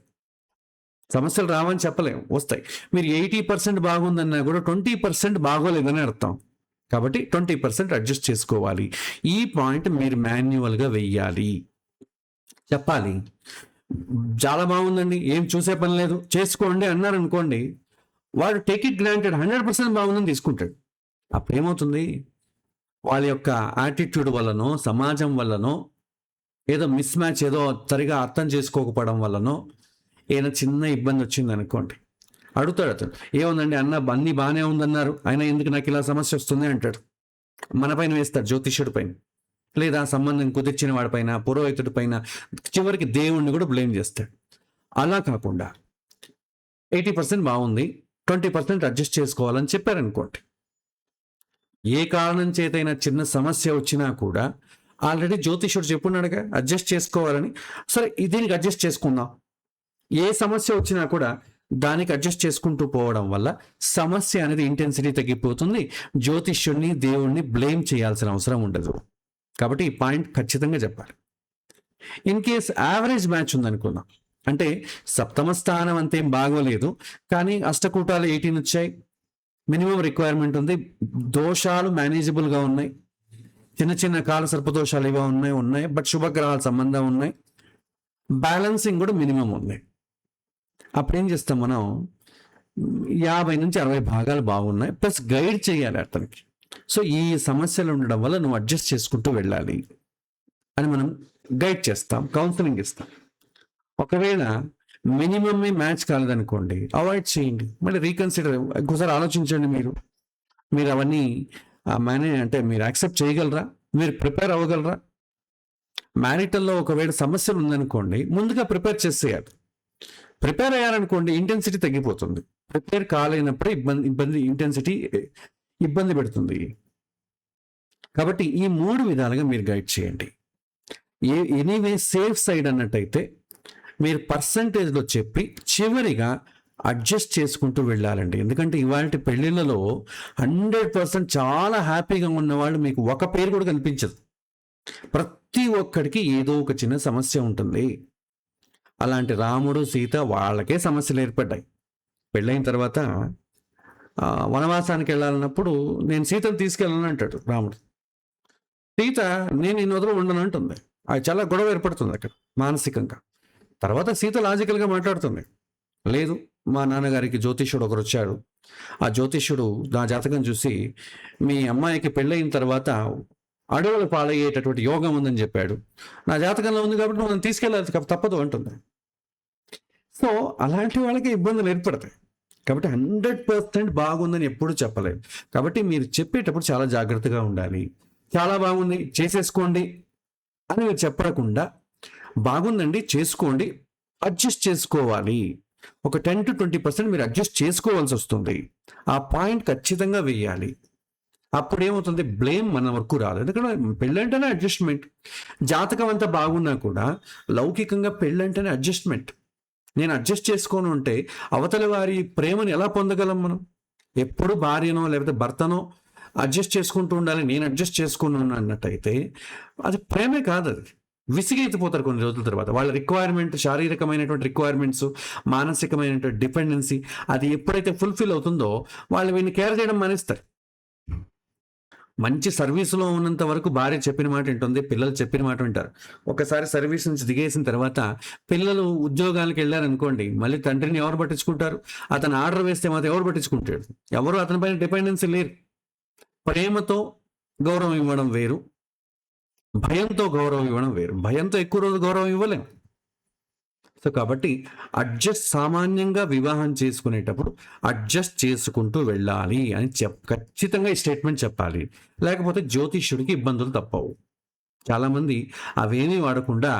సమస్యలు రావని చెప్పలేం, వస్తాయి. మీరు 80% బాగుందన్నా కూడా 20% బాగోలేదని అర్థం. కాబట్టి 20% అడ్జస్ట్ చేసుకోవాలి. ఈ పాయింట్ మీరు మాన్యువల్గా వెయ్యాలి, చెప్పాలి. చాలా బాగుందండి, ఏం చూసే పని లేదు, చేసుకోండి అన్నారు అనుకోండి, వాడు టేక్ ఇట్ గ్రాంటెడ్ 100% బాగుందని తీసుకుంటాడు. అప్పుడు ఏమవుతుంది, వాళ్ళ యొక్క యాటిట్యూడ్ వల్లనో, సమాజం వల్లనో, ఏదో మిస్ మ్యాచ్, ఏదో సరిగా అర్థం చేసుకోకపోవడం వల్లనో ఏదైనా చిన్న ఇబ్బంది వచ్చింది అనుకోండి, అడుగుతాడు అతను, ఏముందండి అన్న అన్నీ బాగానే ఉందన్నారు, అయినా ఎందుకు నాకు ఇలా సమస్య వస్తుంది అంటాడు. మన పైన వేస్తాడు, జ్యోతిష్యుడి పైన, లేదా సంబంధం కుదిర్చిన వాడిపైన, పురోహితుడి పైన, చివరికి దేవుణ్ణి కూడా బ్లేమ్ చేస్తాడు. అలా కాకుండా 80% బాగుంది, 20% అడ్జస్ట్ చేసుకోవాలని చెప్పారనుకోండి, ఏ కారణం చేతైనా చిన్న సమస్య వచ్చినా కూడా ఆల్రెడీ జ్యోతిష్యుడు చెప్పున్నాడుగా అడ్జస్ట్ చేసుకోవాలని, సరే దీనికి అడ్జస్ట్ చేసుకుందాం. ఏ సమస్య వచ్చినా కూడా దానికి అడ్జస్ట్ చేసుకుంటూ పోవడం వల్ల సమస్య అనేది ఇంటెన్సిటీ తగ్గిపోతుంది. జ్యోతిష్యుడిని, దేవుణ్ణి బ్లేమ్ చేయాల్సిన అవసరం ఉండదు. కాబట్టి ఈ పాయింట్ ఖచ్చితంగా చెప్పాలి. ఇన్ కేస్ యావరేజ్ మ్యాచ్ ఉందనుకుందాం, అంటే సప్తమ స్థానం అంతేం బాగోలేదు, కానీ అష్టకూటాలు 18 వచ్చాయి, మినిమం రిక్వైర్మెంట్ ఉంది, దోషాలు మేనేజబుల్గా ఉన్నాయి, చిన్న చిన్న కాల సర్పదోషాలు ఇవో ఉన్నాయి, బట్ శుభగ్రహాల సంబంధం ఉన్నాయి, బ్యాలెన్సింగ్ కూడా మినిమం ఉంది. అప్పుడేం చేస్తాం మనం, 50 నుంచి 60 భాగాలు బాగున్నాయి, ప్లస్ గైడ్ చేయాలి అతనికి. సో ఈ సమస్యలు ఉండడం వల్ల నువ్వు అడ్జస్ట్ చేసుకుంటూ వెళ్ళాలి అని మనం గైడ్ చేస్తాం, కౌన్సిలింగ్ ఇస్తాం. ఒకవేళ మినిమమ్ మ్యాచ్ కాలేదనుకోండి, అవాయిడ్ చేయండి, మళ్ళీ రీకన్సిడర్, ఇంకోసారి ఆలోచించండి. మీరు అవన్నీ అంటే మీరు యాక్సెప్ట్ చేయగలరా, మీరు ప్రిపేర్ అవ్వగలరా? మ్యారిటల్లో ఒకవేళ సమస్యలు ఉందనుకోండి, ముందుగా ప్రిపేర్ చేసేయాలి. ప్రిపేర్ అయ్యారనుకోండి, ఇంటెన్సిటీ తగ్గిపోతుంది. ప్రిపేర్ కాలేనప్పుడే ఇంటెన్సిటీ ఇబ్బంది పెడుతుంది. కాబట్టి ఈ 3 విధాలుగా మీరు గైడ్ చేయండి. ఎనీవే సేఫ్ సైడ్ అన్నట్టయితే మీరు పర్సంటేజ్లో చెప్పి చివరిగా అడ్జస్ట్ చేసుకుంటూ వెళ్ళాలండి. ఎందుకంటే ఇవాళ పెళ్ళిళ్ళలో 100% చాలా హ్యాపీగా ఉన్నవాళ్ళు మీకు ఒక పేరు కూడా కనిపించదు. ప్రతి ఒక్కడికి ఏదో ఒక చిన్న సమస్య ఉంటుంది. అలాంటి రాముడు, సీత వాళ్ళకే సమస్యలు ఏర్పడ్డాయి. పెళ్ళైన తర్వాత వనవాసానికి వెళ్ళాలన్నప్పుడు నేను సీతను తీసుకెళ్ళను అంటాడు రాముడు. సీత నేను ఈ వదిలి ఉండను అంటుంది. అది చాలా గొడవ ఏర్పడుతుంది అక్కడ మానసికంగా. తర్వాత సీత లాజికల్గా మాట్లాడుతుంది, లేదు మా నాన్నగారికి జ్యోతిష్యుడు ఒకరు వచ్చాడు, ఆ జ్యోతిష్యుడు నా జాతకం చూసి మీ అమ్మాయికి పెళ్ళయిన తర్వాత అడవులు పాలయ్యేటటువంటి యోగం ఉందని చెప్పాడు, నా జాతకంలో ఉంది కాబట్టి మనం తీసుకెళ్ళాలి తప్పదు అంటుంది. సో అలాంటి వాళ్ళకి ఇబ్బందులు ఏర్పడతాయి. కాబట్టి 100% బాగుందని ఎప్పుడు చెప్పలేదు. కాబట్టి మీరు చెప్పేటప్పుడు చాలా జాగ్రత్తగా ఉండాలి. చాలా బాగుంది చేసేసుకోండి అని మీరు చెప్పకుండా, బాగుందండి చేసుకోండి, అడ్జస్ట్ చేసుకోవాలి, ఒక 10 to 20% మీరు అడ్జస్ట్ చేసుకోవాల్సి వస్తుంది. ఆ పాయింట్ ఖచ్చితంగా వేయాలి. అప్పుడు ఏమవుతుంది, బ్లేమ్ మన వరకు రాదు. ఎందుకంటే పెళ్ళంటేనే అడ్జస్ట్మెంట్. జాతకం అంతా బాగున్నా కూడా లౌకికంగా పెళ్ళంటేనే అడ్జస్ట్మెంట్. నేను అడ్జస్ట్ చేసుకోను అంటే అవతలి వారి ప్రేమను ఎలా పొందగలం మనం? ఎప్పుడు భార్యనో లేకపోతే భర్తనో అడ్జస్ట్ చేసుకుంటూ ఉండాలి, నేను అడ్జస్ట్ చేసుకున్నాను అన్నట్టయితే అది ప్రేమే కాదు, అది విసిగెత్తిపోతారు కొన్ని రోజుల తర్వాత. వాళ్ళ రిక్వైర్మెంట్, శారీరకమైనటువంటి రిక్వైర్మెంట్స్, మానసికమైనటువంటి డిపెండెన్సీ అది ఎప్పుడైతే ఫుల్ఫిల్ అవుతుందో వాళ్ళు వీళ్ళని కేర్ చేయడం మానేస్తారు. మంచి సర్వీసులో ఉన్నంత వరకు భార్య చెప్పిన మాట వింటుంది, పిల్లలు చెప్పిన మాట వింటారు. ఒకసారి సర్వీస్ నుంచి దిగేసిన తర్వాత పిల్లలు ఉద్యోగాలకు వెళ్ళారనుకోండి, మళ్ళీ తండ్రిని ఎవరు పట్టించుకుంటారు? అతను ఆర్డర్ వేస్తే మాత్రం ఎవరు పట్టించుకుంటాడు? ఎవరు అతని పైన డిపెండెన్సీ లేరు. ప్రేమతో గౌరవం ఇవ్వడం వేరు, భయంతో గౌరవం ఇవ్వడం వేరు. భయంతో ఎక్కువ రోజు గౌరవం ఇవ్వలేం. సో కాబట్టి సామాన్యంగా వివాహం చేసుకునేటప్పుడు అడ్జస్ట్ చేసుకుంటూ వెళ్ళాలి అని ఖచ్చితంగా ఈ స్టేట్మెంట్ చెప్పాలి. లేకపోతే జ్యోతిష్యుడికి ఇబ్బందులు తప్పవు. చాలామంది అవేమీ వాడకుండా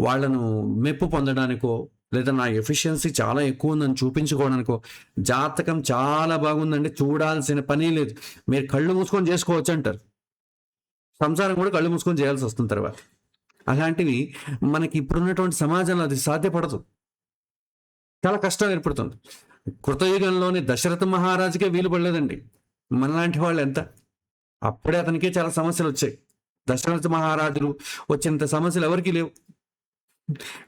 వాళ్ళను మెప్పు పొందడానికో లేదా నా ఎఫిషియన్సీ చాలా ఎక్కువ ఉందని చూపించుకోవడానికో, జాతకం చాలా బాగుందండి చూడాల్సిన పని లేదు, మీరు కళ్ళు మూసుకొని చేసుకోవచ్చు అంటారు. సంసారం కూడా కళ్ళు మూసుకొని చేయాల్సి వస్తుంది తర్వాత. అలాంటివి మనకి ఇప్పుడున్నటువంటి సమాజంలో అది సాధ్యపడదు, చాలా కష్టం ఏర్పడుతుంది. కృతయుగంలోని దశరథ మహారాజుకే వీలు పడలేదండి, మనలాంటి వాళ్ళు ఎంత, అప్పుడే అతనికే చాలా సమస్యలు వచ్చాయి. దశరథ మహారాజులు వచ్చినంత సమస్యలు ఎవరికి లేవు.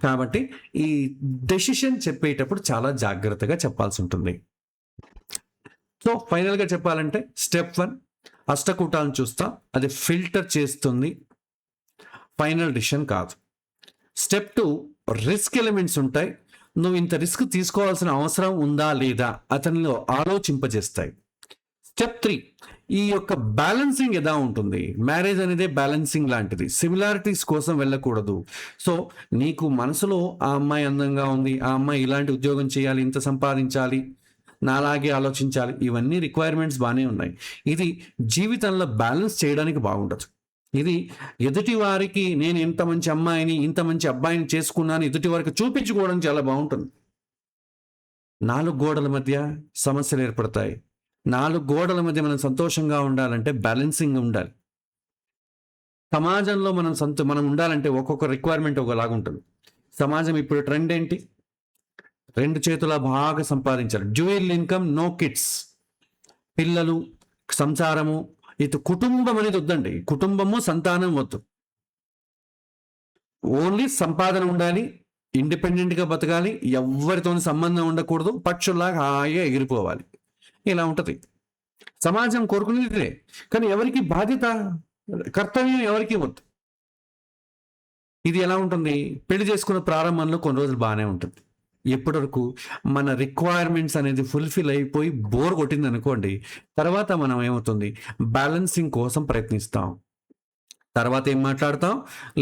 కాబట్టి ఈ డెసిషన్ చెప్పేటప్పుడు చాలా జాగ్రత్తగా చెప్పాల్సి ఉంటుంది. సో ఫైనల్గా చెప్పాలంటే స్టెప్ 1 అష్టకూటాలను చూస్తాం, అది ఫిల్టర్ చేస్తుంది, ఫైనల్ డిసిషన్ కాదు. స్టెప్ 2 రిస్క్ ఎలిమెంట్స్ ఉంటాయి, నువ్వు ఇంత రిస్క్ తీసుకోవాల్సిన అవసరం ఉందా లేదా అతనిలో ఆలోచింపజేస్తాయి. స్టెప్ 3 ఈ యొక్క బ్యాలెన్సింగ్ ఎలా ఉంటుంది. మ్యారేజ్ అనేది బ్యాలెన్సింగ్ లాంటిది, సిమిలారిటీస్ కోసం వెళ్ళకూడదు. సో నీకు మనసులో ఆ అమ్మాయి అందంగా ఉంది, ఆ అమ్మాయి ఇలాంటి ఉద్యోగం చేయాలి, ఇంత సంపాదించాలి, నాలాగే ఆలోచించాలి, ఇవన్నీ రిక్వైర్మెంట్స్ బాగానే ఉన్నాయి. ఇది జీవితంలో బ్యాలెన్స్ చేయడానికి బాగుండదు. ఇది ఎదుటి వారికి నేను ఇంత మంచి అమ్మాయిని ఇంత మంచి అబ్బాయిని చేసుకున్నాను ఎదుటి వారికి చూపించుకోవడం చాలా బాగుంటుంది. 4 గోడల మధ్య సమస్యలు ఏర్పడతాయి. 4 గోడల మధ్య మనం సంతోషంగా ఉండాలంటే బ్యాలెన్సింగ్ ఉండాలి. సమాజంలో మనం ఉండాలంటే ఒక్కొక్క రిక్వైర్మెంట్ ఒకలాగా ఉంటుంది. సమాజం ఇప్పుడు ట్రెండ్ ఏంటి? 2 చేతుల బాగా సంపాదించాలి, డ్యూయల్ ఇన్కమ్, నో కిడ్స్, పిల్లలు, సంసారము, ఇటు కుటుంబం అనేది వద్దండి. కుటుంబము సంతానం వద్దు, ఓన్లీ సంపాదన ఉండాలి, ఇండిపెండెంట్గా బతకాలి, ఎవరితో సంబంధం ఉండకూడదు, పక్షుల్లాగా హాయిగా ఎగిరిపోవాలి. ఇలా ఉంటుంది సమాజం కోరుకునేదే. కానీ ఎవరికి బాధ్యత, కర్తవ్యం ఎవరికి వద్దు. ఇది ఎలా ఉంటుంది? పెళ్లి చేసుకున్న ప్రారంభంలో కొన్ని రోజులు బాగానే ఉంటుంది. ఎప్పటి వరకు మన రిక్వైర్మెంట్స్ అనేది ఫుల్ఫిల్ అయిపోయి బోర్ కొట్టింది అనుకోండి, తర్వాత మనం ఏమవుతుంది, బ్యాలెన్సింగ్ కోసం ప్రయత్నిస్తాం. తర్వాత ఏం మాట్లాడతాం?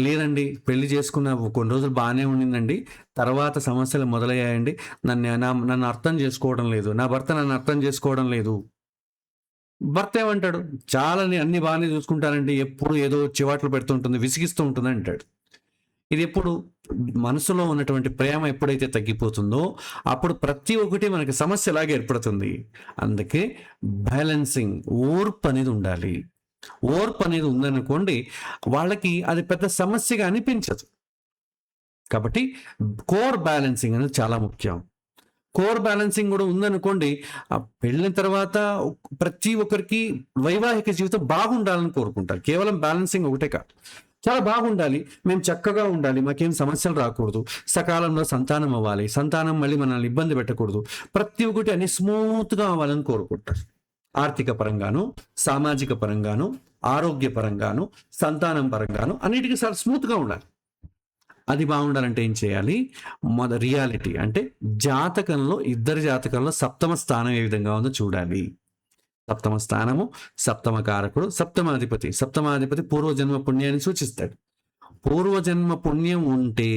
లేదండి పెళ్లి చేసుకున్న కొన్ని రోజులు బాగానే ఉండిందండి, తర్వాత సమస్యలు మొదలయ్యాయండి, నన్ను అర్థం చేసుకోవడం లేదు, నా భర్త నన్ను అర్థం చేసుకోవడం లేదు. భర్త ఏమంటాడు? చాలా అన్ని బాగానే చూసుకుంటానండి, ఎప్పుడు ఏదో చివాట్లు పెడుతుంటుంది, విసిగిస్తూ ఉంటుంది అంటాడు. ఇది ఎప్పుడు మనసులో ఉన్నటువంటి ప్రేమ ఎప్పుడైతే తగ్గిపోతుందో అప్పుడు ప్రతి ఒక్కటి మనకి సమస్యలాగా ఏర్పడుతుంది. అందుకే బ్యాలెన్సింగ్, ఓర్పు అనేది ఉండాలి. ఓర్పు అనేది ఉందనుకోండి, వాళ్ళకి అది పెద్ద సమస్యగా అనిపించదు. కాబట్టి కోర్ బ్యాలెన్సింగ్ అనేది చాలా ముఖ్యం. కోర్ బ్యాలెన్సింగ్ కూడా ఉందనుకోండి, ఆ పెళ్ళిన తర్వాత ప్రతి ఒక్కరికి వైవాహిక జీవితం బాగుండాలని కోరుకుంటారు. కేవలం బ్యాలెన్సింగ్ ఒకటే కాదు, చాలా బాగుండాలి, మేము చక్కగా ఉండాలి, మాకేం సమస్యలు రాకూడదు, సకాలంలో సంతానం అవ్వాలి, సంతానం మళ్ళీ మనల్ని ఇబ్బంది పెట్టకూడదు, ప్రతి ఒక్కటి అన్ని స్మూత్గా అవ్వాలని కోరుకుంటారు. ఆర్థిక పరంగాను, సామాజిక పరంగాను, ఆరోగ్య పరంగాను, సంతానం పరంగాను అన్నిటికీ చాలా స్మూత్గా ఉండాలి. అది బాగుండాలంటే ఏం చేయాలి? రియాలిటీ అంటే జాతకంలో, ఇద్దరి జాతకంలో సప్తమ స్థానం ఏ విధంగా ఉందో చూడాలి. సప్తమ స్థానము, సప్తమ కారకుడు, సప్తమాధిపతి పూర్వజన్మ పుణ్యాన్ని సూచిస్తాడు. పూర్వజన్మ పుణ్యం ఉంటే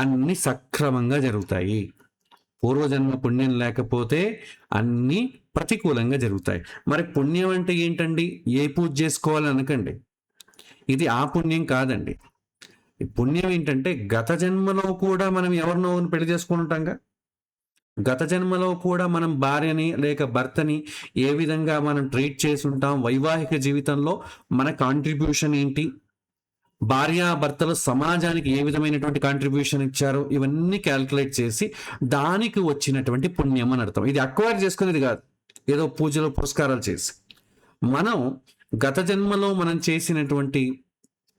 అన్ని సక్రమంగా జరుగుతాయి, పూర్వజన్మ పుణ్యం లేకపోతే అన్ని ప్రతికూలంగా జరుగుతాయి. మరి పుణ్యం అంటే ఏంటండి? ఏ పూజ చేసుకోవాలని అనకండి, ఇది ఆ పుణ్యం కాదండి. పుణ్యం ఏంటంటే గత జన్మలో కూడా మనం ఎవరినో పెళ్లి చేసుకుని ఉంటాంగా, గత జన్మలో కూడా మనం భార్యని లేక భర్తని ఏ విధంగా మనం ట్రీట్ చేసి ఉంటాం, వైవాహిక జీవితంలో మన కాంట్రిబ్యూషన్ ఏంటి, భార్యాభర్తలు సమాజానికి ఏ విధమైనటువంటి కాంట్రిబ్యూషన్ ఇచ్చారో ఇవన్నీ క్యాల్కులేట్ చేసి దానికి వచ్చినటువంటి పుణ్యం అని అర్థం. ఇది అక్వైర్ చేసుకునేది కాదు, ఏదో పూజలు పురస్కారాలు చేసి. మనం గత జన్మలో మనం చేసినటువంటి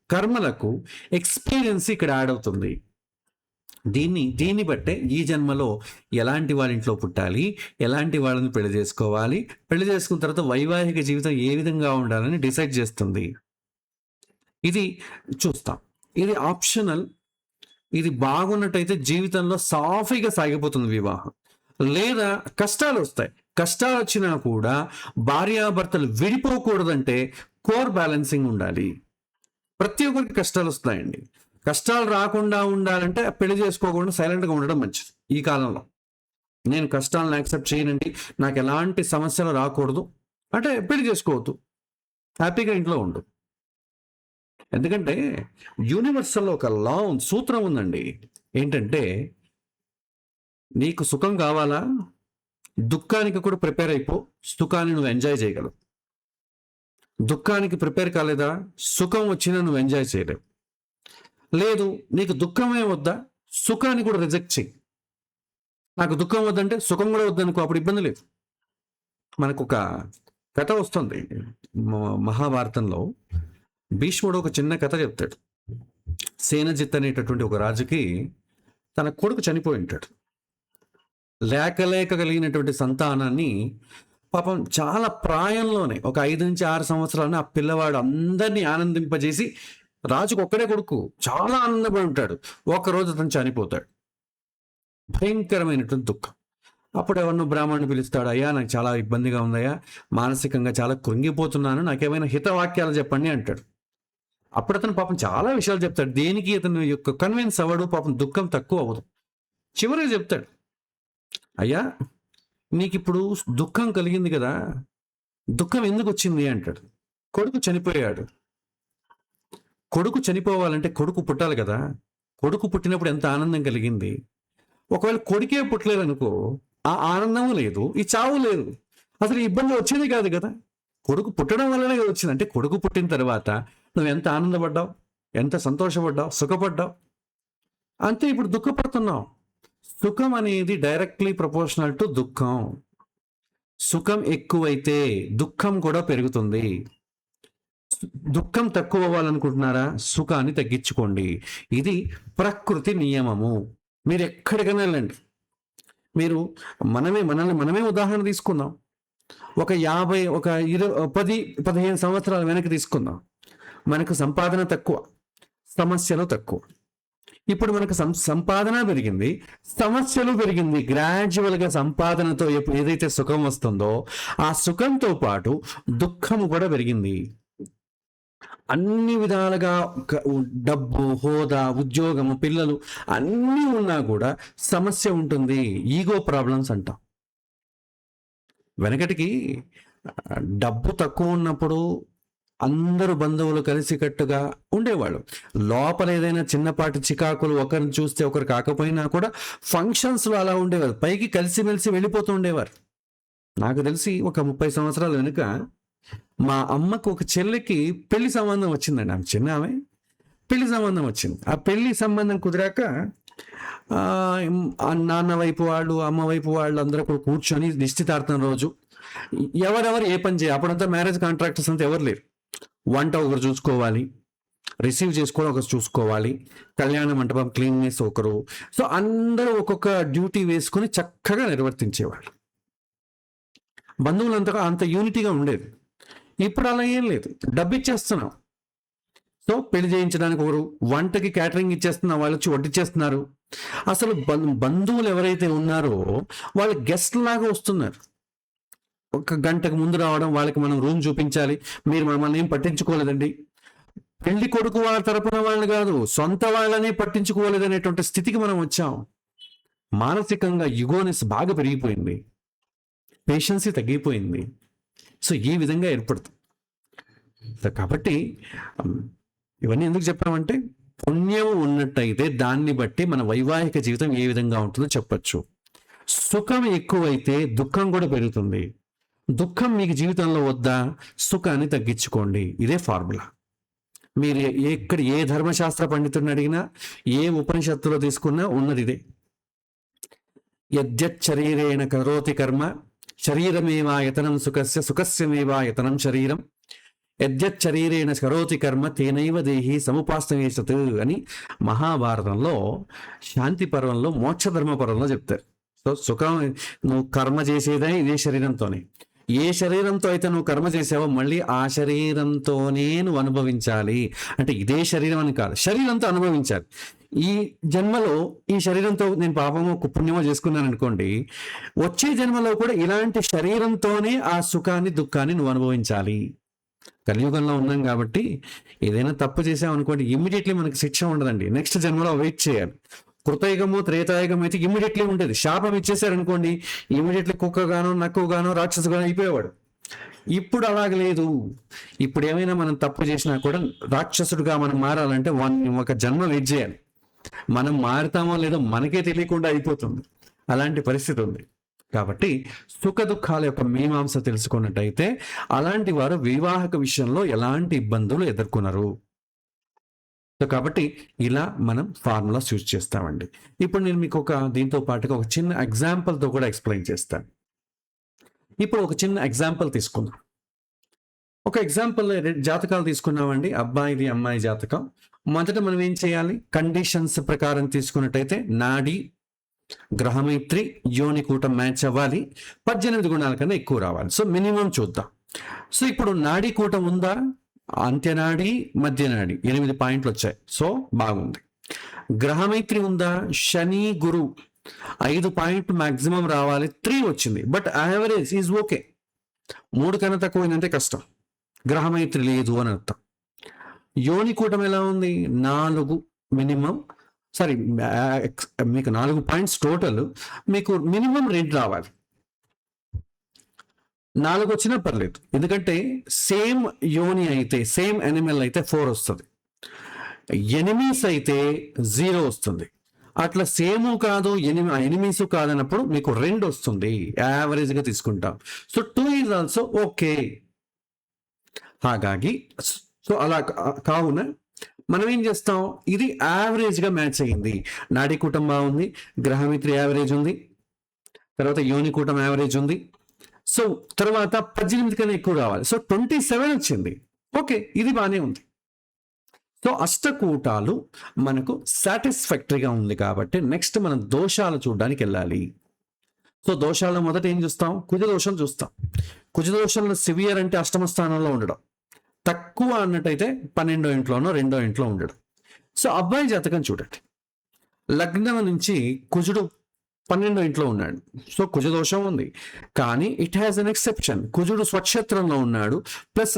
కర్మలకు ఎక్స్పీరియన్స్ ఇక్కడ యాడ్ అవుతుంది. దీన్ని బట్టే ఈ జన్మలో ఎలాంటి వాళ్ళ ఇంట్లో పుట్టాలి, ఎలాంటి వాళ్ళని పెళ్లి చేసుకోవాలి, పెళ్లి చేసుకున్న తర్వాత వైవాహిక జీవితం ఏ విధంగా ఉండాలని డిసైడ్ చేస్తుంది. ఇది చూస్తాం. ఇది ఆప్షనల్. ఇది బాగున్నట్టయితే జీవితంలో సాఫీగా సాగిపోతుంది వివాహం. లేదా కష్టాలు వస్తాయి, కష్టాలు వచ్చినా కూడా భార్యాభర్తలు విడిపోకూడదంటే కోర్ బ్యాలెన్సింగ్ ఉండాలి. ప్రతి ఒక్కరికి కష్టాలు వస్తాయండి, కష్టాలు రాకుండా ఉండాలంటే పెళ్లి చేసుకోకుండా సైలెంట్గా ఉండడం మంచిది. ఈ కాలంలో నేను కష్టాలను యాక్సెప్ట్ చేయనండి, నాకు ఎలాంటి సమస్యలు రాకూడదు అంటే పెళ్లి చేసుకోవద్దు, హ్యాపీగా ఇంట్లో ఉండు. ఎందుకంటే యూనివర్సల్లో ఒక లా సూత్రం ఉందండి, ఏంటంటే నీకు సుఖం కావాలా, దుఃఖానికి కూడా ప్రిపేర్ అయిపో, సుఖాన్ని నువ్వు ఎంజాయ్ చేయగలవు. దుఃఖానికి ప్రిపేర్ కాలేదా, సుఖం వచ్చినా నువ్వు ఎంజాయ్ చేయలేవు. లేదు నీకు దుఃఖమే వద్దా, సుఖాన్ని కూడా రిజెక్ట్ చేయి. నాకు దుఃఖం వద్దంటే సుఖం కూడా వద్దనుకో, అప్పుడు ఇబ్బంది లేదు. మనకు ఒక కథ వస్తుంది మహాభారతంలో. భీష్ముడు ఒక చిన్న కథ చెప్తాడు. సేనజిత్ అనేటటువంటి ఒక రాజుకి తన కొడుకు చనిపోయి ఉంటాడు. లేక కలిగినటువంటి సంతానాన్ని పాపం చాలా ప్రాయంలోనే ఒక 5 నుంచి 6 సంవత్సరాలని ఆ పిల్లవాడు అందరినీ ఆనందింపజేసి, రాజుకు ఒక్కడే కొడుకు, చాలా ఆనందపడి ఉంటాడు. ఒకరోజు అతను చనిపోతాడు. భయంకరమైనటువంటి దుఃఖం. అప్పుడు ఎవరినో బ్రాహ్మణుని పిలుస్తాడు, అయ్యా నాకు చాలా ఇబ్బందిగా ఉందయ్యా, మానసికంగా చాలా కృంగిపోతున్నాను, నాకేమైనా హితవాక్యాలు చెప్పండి అంటాడు. అప్పుడు అతను పాపం చాలా విషయాలు చెప్తాడు. దేనికి అతను యొక్క కన్విన్స్ అవ్వడు, పాపం దుఃఖం తక్కువ అవ్వదు. చివరికి చెప్తాడు, అయ్యా నీకు ఇప్పుడు దుఃఖం కలిగింది కదా, దుఃఖం ఎందుకు వచ్చింది అంటాడు. కొడుకు చనిపోయాడు. కొడుకు చనిపోవాలంటే కొడుకు పుట్టాలి కదా, కొడుకు పుట్టినప్పుడు ఎంత ఆనందం కలిగింది. ఒకవేళ కొడుకే పుట్టలేదు అనుకో, ఆ ఆనందం లేదు, ఈ చావు లేదు, అసలు ఈ ఇబ్బంది వచ్చేది కాదు కదా. కొడుకు పుట్టడం వల్లనే వచ్చింది. అంటే కొడుకు పుట్టిన తర్వాత నువ్వు ఎంత ఆనందపడ్డావు, ఎంత సంతోషపడ్డావు, సుఖపడ్డావు. అంతే ఇప్పుడు దుఃఖపడుతున్నావు. సుఖం అనేది డైరెక్ట్లీ ప్రపోర్షనల్ టు దుఃఖం. సుఖం ఎక్కువైతే దుఃఖం కూడా పెరుగుతుంది. దుఃఖం తక్కువ అవ్వాలనుకుంటున్నారా, సుఖాన్ని తగ్గించుకోండి. ఇది ప్రకృతి నియమము. మీరు ఎక్కడికైనా వెళ్ళండి, మీరు మనమే ఉదాహరణ తీసుకుందాం. ఒక 50 ఒక 10-15 సంవత్సరాల వెనక్కి తీసుకుందాం. మనకు సంపాదన తక్కువ, సమస్యలు తక్కువ. ఇప్పుడు మనకు సంపాదన పెరిగింది, సమస్యలు పెరిగింది. గ్రాడ్యువల్గా సంపాదనతో ఏదైతే సుఖం వస్తుందో ఆ సుఖంతో పాటు దుఃఖము కూడా పెరిగింది. అన్ని విధాలుగా డబ్బు, హోదా, ఉద్యోగము, పిల్లలు అన్నీ ఉన్నా కూడా సమస్య ఉంటుంది. ఈగో ప్రాబ్లమ్స్ అంటాం. వెనకటికి డబ్బు తక్కువ ఉన్నప్పుడు అందరూ బంధువులు కలిసికట్టుగా ఉండేవాళ్ళు. లోపల ఏదైనా చిన్నపాటి చికాకులు ఒకరిని చూస్తే ఒకరు కాకపోయినా కూడా ఫంక్షన్స్లో అలా ఉండేవారు. పైకి కలిసిమెలిసి వెళ్ళిపోతూ ఉండేవారు. నాకు తెలిసి ఒక 30 సంవత్సరాల వెనుక మా అమ్మకు ఒక చెల్లికి పెళ్లి సంబంధం వచ్చిందండి. ఆమె చిన్న ఆమె, పెళ్లి సంబంధం వచ్చింది. ఆ పెళ్లి సంబంధం కుదిరాక నాన్న వైపు వాళ్ళు, అమ్మ వైపు వాళ్ళు అందరూ కూడా కూర్చొని నిశ్చితార్థం రోజు ఎవరెవరు ఏ పని చేయాలి. అప్పుడంతా మ్యారేజ్ కాంట్రాక్టర్స్ అంతా ఎవరు లేరు. వంట ఒకరు చూసుకోవాలి, రిసీవ్ చేసుకోవడం ఒకరు చూసుకోవాలి, కళ్యాణ మంటపం క్లీన్నెస్ ఒకరు. సో అందరూ ఒక్కొక్క డ్యూటీ వేసుకొని చక్కగా నిర్వర్తించేవాళ్ళు. బంధువులంతా అంత యూనిటీగా ఉండేది. ఇప్పుడు అలా ఏం లేదు, డబ్బు ఇచ్చేస్తున్నాం. సో పెళ్లి చేయించడానికి ఒకరు, వంటకి క్యాటరింగ్ ఇచ్చేస్తున్నాం, వాళ్ళు వచ్చి వడ్డిచ్చేస్తున్నారు. అసలు బంధువులు ఎవరైతే ఉన్నారో వాళ్ళు గెస్ట్ లాగా వస్తున్నారు. ఒక గంటకు ముందు రావడం, వాళ్ళకి మనం రూమ్ చూపించాలి, మీరు మమ్మల్ని ఏం పట్టించుకోలేదండి. పెళ్లి కొడుకు వాళ్ళ తరపున వాళ్ళు కాదు, సొంత వాళ్ళనే పట్టించుకోలేదనేటువంటి స్థితికి మనం వచ్చాం. మానసికంగా యుగోనెస్ బాగా పెరిగిపోయింది, పేషెన్సీ తగ్గిపోయింది. సో ఈ విధంగా ఏర్పడుతుంది. కాబట్టి ఇవన్నీ ఎందుకు చెప్పామంటే, పుణ్యం ఉన్నట్టయితే దాన్ని బట్టి మన వైవాహిక జీవితం ఏ విధంగా ఉంటుందో చెప్పచ్చు. సుఖం ఎక్కువైతే దుఃఖం కూడా పెరుగుతుంది. దుఃఖం మీకు జీవితంలో వద్దా, సుఖాన్ని తగ్గించుకోండి. ఇదే ఫార్ములా. మీరు ఎక్కడ ఏ ధర్మశాస్త్ర పండితుడిని అడిగినా, ఏ ఉపనిషత్తులో తీసుకున్నా ఉన్నది ఇదే. యజ్జచ్చరీరేణ కరోతి కర్మ శరీరమేవాయతనం సుఖస్య సుఖస్యమేవాయతనం శరీరం యజ్జచ్చరీరేణ కరోతి కర్మ తేనైవ దేహి సముపాస్తమేషత్ అని మహాభారతంలో శాంతి పర్వంలో, మోక్షధర్మ పర్వంలో చెప్తారు. సో సుఖం నువ్వు కర్మ చేసేదే ఇదే శరీరంతోనే. ఏ శరీరంతో అయితే నువ్వు కర్మ చేసావో మళ్ళీ ఆ శరీరంతోనే నువ్వు అనుభవించాలి. అంటే ఇదే శరీరం అని కాదు, శరీరంతో అనుభవించాలి. ఈ జన్మలో ఈ శరీరంతో నేను పాపమో పుణ్యమో చేసుకున్నాను అనుకోండి, వచ్చే జన్మలో కూడా ఇలాంటి శరీరంతోనే ఆ సుఖాన్ని, దుఃఖాన్ని నువ్వు అనుభవించాలి. కలియుగంలో ఉన్నాం కాబట్టి ఏదైనా తప్పు చేసామనుకోండి, ఇమ్మీడియట్లీ మనకి శిక్ష ఉండదండి. నెక్స్ట్ జన్మలో వెయిట్ చేయాలి. కృతయుగము, త్రేతాయుగం అయితే ఇమ్మీడియట్లీ ఉండేది. శాపం ఇచ్చేసారనుకోండి, ఇమ్మీడియట్లీ కుక్కగానో, నక్కుగానో, రాక్షసుగానో అయిపోయేవాడు. ఇప్పుడు అలాగలేదు. ఇప్పుడు ఏమైనా మనం తప్పు చేసినా కూడా రాక్షసుడిగా మనం మారాలంటే ఒక జన్మ వెయిట్ చేయాలి. మనం మారుతామో లేదో మనకే తెలియకుండా అయిపోతుంది. అలాంటి పరిస్థితి ఉంది. కాబట్టి సుఖ దుఃఖాల యొక్క మీమాంస తెలుసుకున్నట్టయితే అలాంటి వారు వివాహక విషయంలో ఎలాంటి ఇబ్బందులు ఎదుర్కొనరు. సో కాబట్టి ఇలా మనం ఫార్ములాస్ యూజ్ చేస్తామండి. ఇప్పుడు నేను మీకు దీంతో పాటుగా ఒక చిన్న ఎగ్జాంపుల్తో కూడా ఎక్స్ప్లెయిన్ చేస్తాను. ఇప్పుడు ఒక చిన్న ఎగ్జాంపుల్ తీసుకుందాం. ఒక ఎగ్జాంపుల్ జాతకాలు తీసుకున్నామండి. అబ్బాయిది, అమ్మాయి జాతకం. మొదట మనం ఏం చేయాలి? కండిషన్స్ ప్రకారం తీసుకున్నట్టయితే నాడి, గ్రహమైత్రి, యోనికూటం మ్యాచ్ అవ్వాలి, 18 గుణాల కన్నా ఎక్కువ రావాలి. సో మినిమం చూద్దాం. సో ఇప్పుడు నాడీ కూటం ఉందా? అంత్యనాడి, మధ్యనాడి 8 పాయింట్లు వచ్చాయి. సో బాగుంది. గ్రహమైత్రి ఉందా? శని, గురు 5 పాయింట్లు మాక్సిమం రావాలి, 3 వచ్చింది. But average is okay. 3 కన్నా తక్కువైందంటే కష్టం. గ్రహమైత్రి లేదు అని అర్థం. యోనికూటం ఎలా ఉంది? 4 మినిమం. సారీ, మీకు 4 పాయింట్స్ టోటల్, మీకు మినిమం 2 రావాలి. 4 వచ్చినా పర్లేదు, ఎందుకంటే సేమ్ యోని అయితే, సేమ్ ఎనిమల్ అయితే 4 వస్తుంది. ఎనిమీస్ అయితే 0 వస్తుంది. అట్లా సేము కాదు, ఎనిమీస్ కాదన్నప్పుడు మీకు 2 వస్తుంది. యావరేజ్గా తీసుకుంటాం. So 2 is also okay. ಹಾಗಾಗಿ సో అలా కావున మనం ఏం చేస్తాం? ఇది యావరేజ్గా మ్యాచ్ అయ్యింది. నాడీ కూటం బాగుంది, గ్రహమిత్రి యావరేజ్ ఉంది, తర్వాత యోనికూటం యావరేజ్ ఉంది. సో తర్వాత 18 కన్నా ఎక్కువ రావాలి. సో 27 వచ్చింది. ఓకే, ఇది బాగానే ఉంది. సో అష్టకూటాలు మనకు సాటిస్ఫాక్టరీగా ఉంది కాబట్టి నెక్స్ట్ మనం దోషాలు చూడడానికి వెళ్ళాలి. సో దోషాల మొదట ఏం చూస్తాం? కుజదోషం చూస్తాం. కుజదోషంలో సివియర్ అంటే అష్టమ స్థానంలో ఉండడం, తక్కువ అన్నట్టయితే 12వ ఇంట్లోనో 2వ ఇంట్లో ఉండడం. సో అబ్బాయి జాతకం చూడండి, లగ్నం నుంచి కుజుడు 12వ ఇంట్లో ఉన్నాడు. సో కుజదోషం ఉంది, కానీ ఇట్ హ్యాస్ అన్ ఎక్సెప్షన్. కుజుడు స్వక్షేత్రంలో ఉన్నాడు, ప్లస్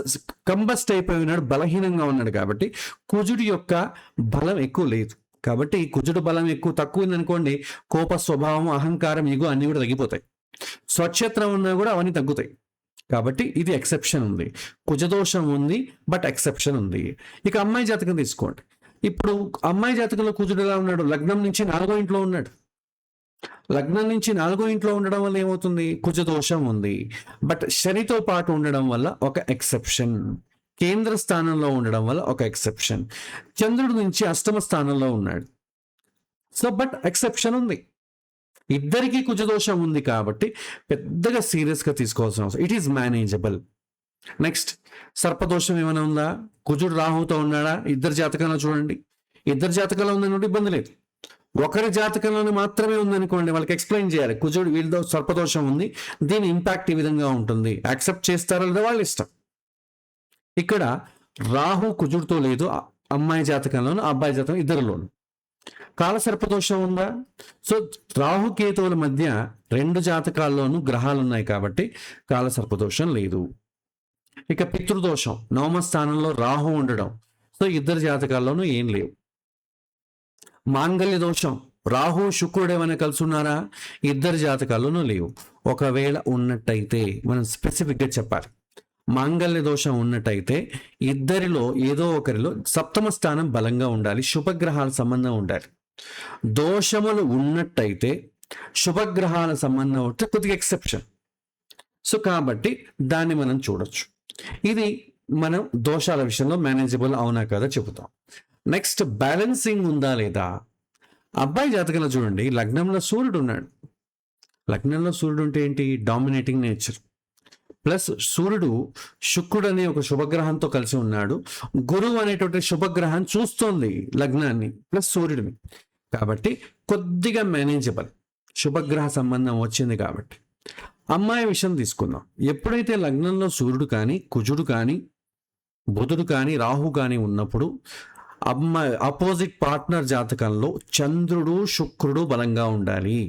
కంబస్ట్ అయిపోయి ఉన్నాడు, బలహీనంగా ఉన్నాడు. కాబట్టి కుజుడి యొక్క బలం ఎక్కువ లేదు. కాబట్టి కుజుడు బలం ఎక్కువ తక్కువ ఉందనుకోండి, కోప స్వభావం, అహంకారం, ఇగో అన్ని కూడా తగ్గిపోతాయి. స్వక్షేత్రం ఉన్నా కూడా అవన్నీ తగ్గుతాయి. కాబట్టి ఇది ఎక్సెప్షన్ ఉంది. కుజదోషం ఉంది, బట్ ఎక్సెప్షన్ ఉంది. ఇక అమ్మాయి జాతకం తీసుకోండి. ఇప్పుడు అమ్మాయి జాతకంలో కుజుడు ఎలా ఉన్నాడు? లగ్నం నుంచి 4వ ఇంట్లో ఉన్నాడు. లగ్నం నుంచి 4వ ఇంట్లో ఉండడం వల్ల ఏమవుతుంది? కుజదోషం ఉంది, బట్ శనితో పాటు ఉండడం వల్ల ఒక ఎక్సెప్షన్. కేంద్ర స్థానంలో ఉండడం వల్ల ఒక ఎక్సెప్షన్. చంద్రుడి నుంచి అష్టమ స్థానంలో ఉన్నాడు. సో బట్ ఎక్సెప్షన్ ఉంది. ఇద్దరికీ కుజదోషం ఉంది కాబట్టి పెద్దగా సీరియస్గా తీసుకోవాల్సిన అవసరం. It is manageable. నెక్స్ట్ సర్పదోషం ఏమైనా ఉందా? కుజుడు రాహుతో ఉన్నాడా? ఇద్దరు జాతకంలో చూడండి. ఇద్దరు జాతకంలో ఉందనుకుంటే ఇబ్బంది లేదు. ఒకరి జాతకంలోనే మాత్రమే ఉందనుకోండి, వాళ్ళకి ఎక్స్ప్లెయిన్ చేయాలి. కుజుడు వీళ్ళతో సర్పదోషం ఉంది, దీని ఇంపాక్ట్ ఈ విధంగా ఉంటుంది, యాక్సెప్ట్ చేస్తారో లేదో వాళ్ళ ఇష్టం. ఇక్కడ రాహు కుజుడితో లేదు, అమ్మాయి జాతకంలోను అబ్బాయి జాతకం ఇద్దరిలోను. కాలసర్పదోషం ఉందా? సో రాహుకేతువుల మధ్య 2 జాతకాల్లోనూ గ్రహాలు ఉన్నాయి కాబట్టి కాలసర్పదోషం లేదు. ఇక పితృదోషం, 9వ స్థానంలో రాహు ఉండడం, సో ఇద్దరు జాతకాల్లోనూ ఏం లేవు. మాంగళ్య దోషం, రాహు శుక్రుడు ఏమైనా కలిసి ఉన్నారా? ఇద్దరు జాతకాల్లోనూ లేవు. ఒకవేళ ఉన్నట్టయితే మనం స్పెసిఫిక్గా చెప్పాలి. మాంగళ్య దోషం ఉన్నట్టయితే ఇద్దరిలో ఏదో ఒకరిలో 7వ స్థానం బలంగా ఉండాలి, శుభగ్రహాల సంబంధం ఉండాలి. దోషములు ఉన్నట్టయితే శుభగ్రహాల సంబంధం ఉంటే కొద్దిగా ఎక్సెప్షన్. సో కాబట్టి దాన్ని మనం చూడొచ్చు. ఇది మనం దోషాల విషయంలో మేనేజబుల్ అవునా కదా చెబుతాం. నెక్స్ట్ బ్యాలెన్సింగ్ ఉందా లేదా? అబ్బాయి జాతకంలో చూడండి, లగ్నంలో సూర్యుడు ఉన్నాడు. లగ్నంలో సూర్యుడు ఉంటే ఏంటి? Dominating nature. ప్లస్ సూర్యుడు శుక్రుడు అనే ఒక శుభగ్రహంతో కలిసి ఉన్నాడు. గురువు అనేటువంటి శుభగ్రహం చూస్తోంది లగ్నాన్ని ప్లస్ సూర్యుడిని. కాబట్టి కొద్దిగా మేనేజబుల్, శుభగ్రహ సంబంధం వచ్చింది కాబట్టి. అమ్మాయి విషయం తీసుకుందాం. ఎప్పుడైతే లగ్నంలో సూర్యుడు కానీ, కుజుడు కానీ, బుధుడు కానీ, రాహు కానీ ఉన్నప్పుడు అమ్మాయి ఆపోజిట్ పార్ట్నర్ జాతకంలో చంద్రుడు శుక్రుడు బలంగా ఉండాలి.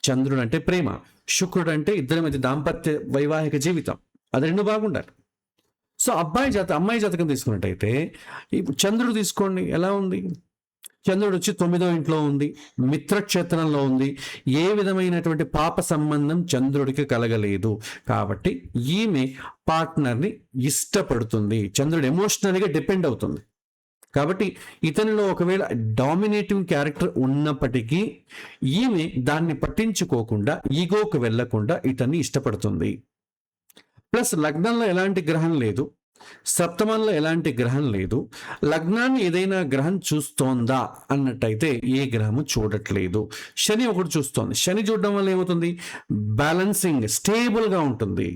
చంద్రుడు అంటే ప్రేమ, శుక్రుడు అంటే ఇద్దరి మధ్య దాంపత్య వైవాహిక జీవితం, అది 2 బాగుండాలి. సో అమ్మాయి జాతకం తీసుకున్నట్టయితే ఇప్పుడు చంద్రుడు తీసుకోండి, ఎలా ఉంది? చంద్రుడు వచ్చి 9వ ఇంట్లో ఉంది, మిత్రక్షేత్రంలో ఉంది. ఏ విధమైనటువంటి పాప సంబంధం చంద్రుడికి కలగలేదు. కాబట్టి ఈమె పార్ట్నర్ని ఇష్టపడుతుంది. చంద్రుడు ఎమోషనల్గా డిపెండ్ అవుతుంది. కాబట్టి ఇతనిలో ఒకవేళ డామినేటివ్ క్యారెక్టర్ ఉన్నప్పటికీ ఈమె దాన్ని పట్టించుకోకుండా, ఈగోకు వెళ్లకుండా ఇతన్ని ఇష్టపడుతుంది. ప్లస్ లగ్నంలో ఎలాంటి గ్రహం లేదు, సప్తమంలో ఎలాంటి గ్రహం లేదు. లగ్నాన్ని ఏదైనా గ్రహం చూస్తోందా అన్నట్టయితే ఏ గ్రహము చూడట్లేదు. శని ఒకటి చూస్తోంది. శని చూడడం వల్ల ఏమవుతుంది? బ్యాలెన్సింగ్, స్టేబుల్గా ఉంటుంది.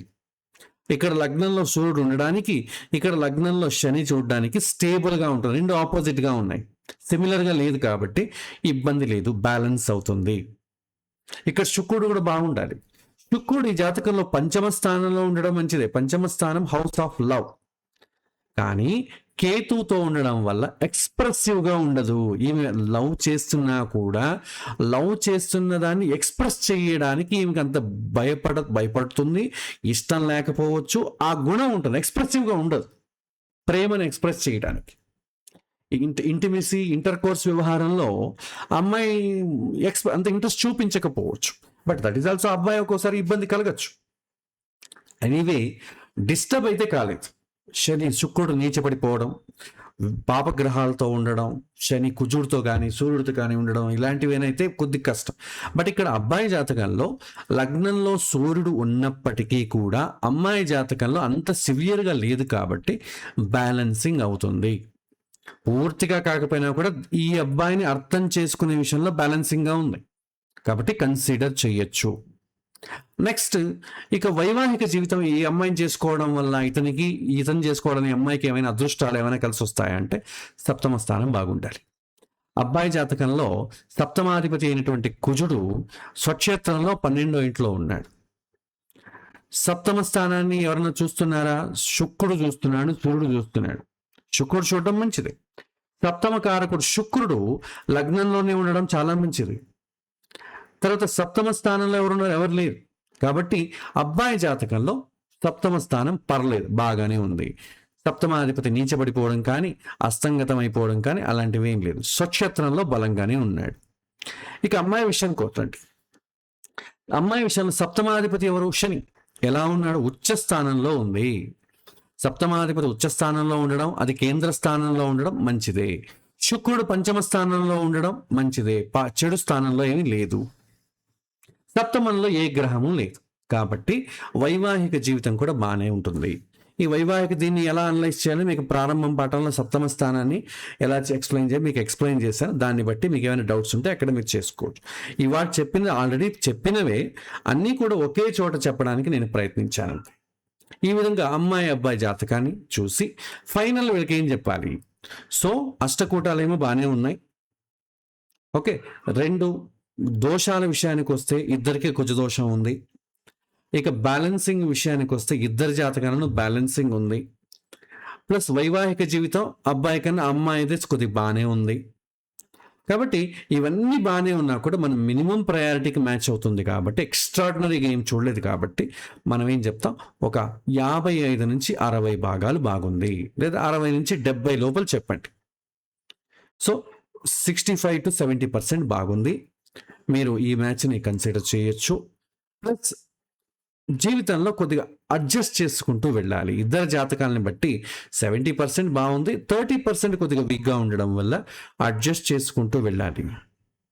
ఇక్కడ లగ్నంలో సూర్యుడు ఉండడానికి, ఇక్కడ లగ్నంలో శని చూడడానికి స్టేబుల్గా ఉంటుంది. రెండు ఆపోజిట్గా ఉన్నాయి, సిమిలర్గా లేదు కాబట్టి ఇబ్బంది లేదు, బ్యాలెన్స్ అవుతుంది. ఇక్కడ శుక్రుడు కూడా బాగుండాలి. శుక్రుడు ఈ జాతకంలో పంచమ స్థానంలో ఉండడం మంచిదే. పంచమ స్థానం హౌస్ ఆఫ్ లవ్. కానీ కేతుతో ఉండడం వల్ల ఎక్స్ప్రెసివ్గా ఉండదు. ఈమె లవ్ చేస్తున్నా కూడా లవ్ చేస్తున్న దాన్ని ఎక్స్ప్రెస్ చేయడానికి ఈమెకి అంత భయపడుతుంది, ఇష్టం లేకపోవచ్చు. ఆ గుణం ఉంటుంది, ఎక్స్ప్రెసివ్గా ఉండదు ప్రేమను ఎక్స్ప్రెస్ చేయడానికి. ఇంటిమసీ ఇంటర్ కోర్స్ వ్యవహారంలో అమ్మాయి అంత ఇంట్రెస్ట్ చూపించకపోవచ్చు. బట్ దట్ ఈస్ ఆల్సో అబ్బాయి ఒక్కోసారి ఇబ్బంది కలగచ్చు. ఎనీవే డిస్టర్బ్ అయితే కాలేదు. శని శుక్రుడు నీచపడిపోవడం, పాపగ్రహాలతో ఉండడం, శని కుజుడితో కానీ సూర్యుడితో కానీ ఉండడం, ఇలాంటివేనైతే కొద్ది కష్టం. బట్ ఇక్కడ అబ్బాయి జాతకంలో లగ్నంలో సూర్యుడు ఉన్నప్పటికీ కూడా అమ్మాయి జాతకంలో అంత సివియర్గా లేదు కాబట్టి బ్యాలెన్సింగ్ అవుతుంది. పూర్తిగా కాకపోయినా కూడా ఈ అబ్బాయిని అర్థం చేసుకునే విషయంలో బ్యాలెన్సింగ్గా ఉంది కాబట్టి కన్సిడర్ చేయొచ్చు. నెక్స్ట్, ఇక వైవాహిక జీవితం ఈ అమ్మాయిని చేసుకోవడం వల్ల ఇతను చేసుకోవడం ఈ అమ్మాయికి ఏమైనా అదృష్టాలు ఏమైనా కలిసి వస్తాయంటే సప్తమ స్థానం బాగుండాలి. అబ్బాయి జాతకంలో సప్తమాధిపతి అయినటువంటి కుజుడు స్వక్షేత్రంలో 12వ ఇంట్లో ఉన్నాడు. సప్తమ స్థానాన్ని ఎవరైనా చూస్తున్నారా? శుక్రుడు చూస్తున్నాడు, సూర్యుడు చూస్తున్నాడు. శుక్రుడు చూడడం మంచిది. సప్తమ కారకుడు శుక్రుడు లగ్నంలోనే ఉండడం చాలా మంచిది. తర్వాత సప్తమ స్థానంలో ఎవరు లేరు కాబట్టి అబ్బాయి జాతకంలో సప్తమ స్థానం పర్లేదు, బాగానే ఉంది. సప్తమాధిపతి నీచబడిపోవడం కానీ అస్తంగతం అయిపోవడం కానీ అలాంటివి ఏం లేదు. స్వక్షేత్రంలో బలంగానే ఉన్నాడు. ఇక అమ్మాయి విషయానికి వద్దండి. అమ్మాయి విషయంలో సప్తమాధిపతి ఎవరు? శని. ఎలా ఉన్నాడు? ఉచ్చ స్థానంలో ఉంది. సప్తమాధిపతి ఉచ్చ స్థానంలో ఉండడం, అది కేంద్ర స్థానంలో ఉండడం మంచిదే. శుక్రుడు పంచమ స్థానంలో ఉండడం మంచిదే. చెడు స్థానంలో ఏమీ లేదు. సప్తమంలో ఏ గ్రహము లేదు కాబట్టి వైవాహిక జీవితం కూడా బాగానే ఉంటుంది. ఈ వైవాహిక దీన్ని ఎలా అనలైజ్ చేయాలో మీకు ప్రారంభం పాఠంలో సప్తమ స్థానాన్ని ఎలా ఎక్స్ప్లెయిన్ చేయాలి మీకు ఎక్స్ప్లెయిన్ చేశాను. దాన్ని బట్టి మీకు ఏమైనా డౌట్స్ ఉంటే అక్కడ మీరు చేసుకోవచ్చు. ఇవాళ ఆల్రెడీ చెప్పినవే అన్నీ కూడా ఒకే చోట చెప్పడానికి నేను ప్రయత్నించాను. ఈ విధంగా అమ్మాయి అబ్బాయి జాతకాన్ని చూసి ఫైనల్ వీళ్ళకి ఏం చెప్పాలి. సో అష్టకూటాలు ఏమో బాగానే ఉన్నాయి. ఓకే, 2 దోషాల విషయానికి వస్తే ఇద్దరికి కుజ దోషం ఉంది. ఇక బ్యాలెన్సింగ్ విషయానికి వస్తే ఇద్దరి జాతకాలను బ్యాలెన్సింగ్ ఉంది. ప్లస్ వైవాహిక జీవితం అబ్బాయి కన్నా అమ్మాయిదే కొద్దిగా బాగానే ఉంది. కాబట్టి ఇవన్నీ బాగానే ఉన్నా కూడా మనం మినిమం ప్రయారిటీకి మ్యాచ్ అవుతుంది కాబట్టి ఎక్స్ట్రాడినరీగా ఏం చూడలేదు కాబట్టి మనం ఏం చెప్తాం, ఒక 55 నుంచి 60 భాగాలు బాగుంది, లేదా 60 నుంచి 70 లోపల చెప్పండి. సో 65 to 70% బాగుంది. మీరు ఈ మ్యాచ్ని కన్సిడర్ చేయొచ్చు. ప్లస్ జీవితంలో కొద్దిగా అడ్జస్ట్ చేసుకుంటూ వెళ్ళాలి. ఇద్దరు జాతకాలను బట్టి 70% బాగుంది, 30% కొద్దిగా వీక్గా ఉండడం వల్ల అడ్జస్ట్ చేసుకుంటూ వెళ్ళాలి.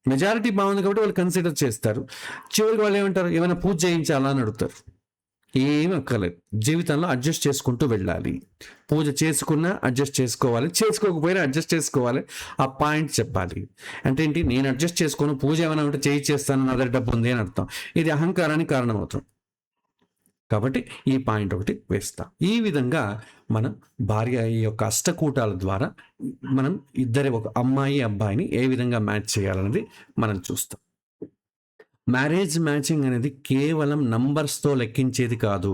మెజారిటీ బాగుంది కాబట్టి వాళ్ళు కన్సిడర్ చేస్తారు. చివరికి వాళ్ళు ఏమంటారు, ఏమైనా పూజ చేయించాలా అని అడుగుతారు. ఏమి అక్కర్లేదు, జీవితంలో అడ్జస్ట్ చేసుకుంటూ వెళ్ళాలి. పూజ చేసుకున్నా అడ్జస్ట్ చేసుకోవాలి, చేసుకోకపోయినా అడ్జస్ట్ చేసుకోవాలి. ఆ పాయింట్ చెప్పాలి. అంటే ఏంటి, నేను అడ్జస్ట్ చేసుకోను, పూజ ఏమైనా ఉంటే చేస్తాను, నా దగ్గర డబ్బు ఉంది అని అర్థం. ఇది అహంకారానికి కారణమవుతుంది. కాబట్టి ఈ పాయింట్ ఒకటి వేస్తాం. ఈ విధంగా మనం భార్య ఈ యొక్క అష్టకూటాల ద్వారా మనం ఒక అమ్మాయి అబ్బాయిని ఏ విధంగా మ్యాచ్ చేయాలనేది మనం చూస్తాం. మ్యారేజ్ మ్యాచింగ్ అనేది కేవలం నంబర్స్తో లెక్కించేది కాదు.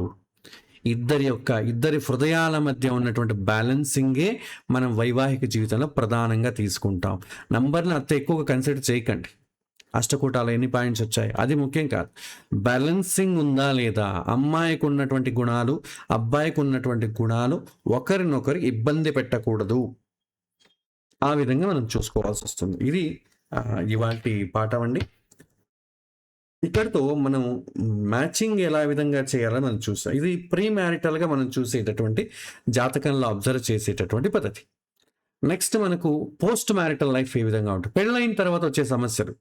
ఇద్దరి హృదయాల మధ్య ఉన్నటువంటి బ్యాలెన్సింగే మనం వైవాహిక జీవితంలో ప్రధానంగా తీసుకుంటాం. నంబర్ని అంత ఎక్కువగా కన్సిడర్ చేయకండి. అష్టకూటాలు ఎన్ని పాయింట్స్ వచ్చాయి అది ముఖ్యం కాదు. బ్యాలెన్సింగ్ ఉందా లేదా, అమ్మాయికి ఉన్నటువంటి గుణాలు అబ్బాయికి ఉన్నటువంటి గుణాలు ఒకరినొకరు ఇబ్బంది పెట్టకూడదు. ఆ విధంగా మనం చూసుకోవాల్సి వస్తుంది. ఇది ఇవాల్టి పాఠం అండి. ఇక్కడితో మనం మ్యాచింగ్ ఎలా విధంగా చేయాలో మనం చూస్తాం. ఇది ప్రీ మ్యారిటల్గా మనం చూసేటటువంటి జాతకంలో అబ్జర్వ్ చేసేటటువంటి పద్ధతి. నెక్స్ట్ మనకు పోస్ట్ మ్యారిటల్ లైఫ్ ఏ విధంగా ఉంటుంది, పెళ్ళైన తర్వాత వచ్చే సమస్యలు,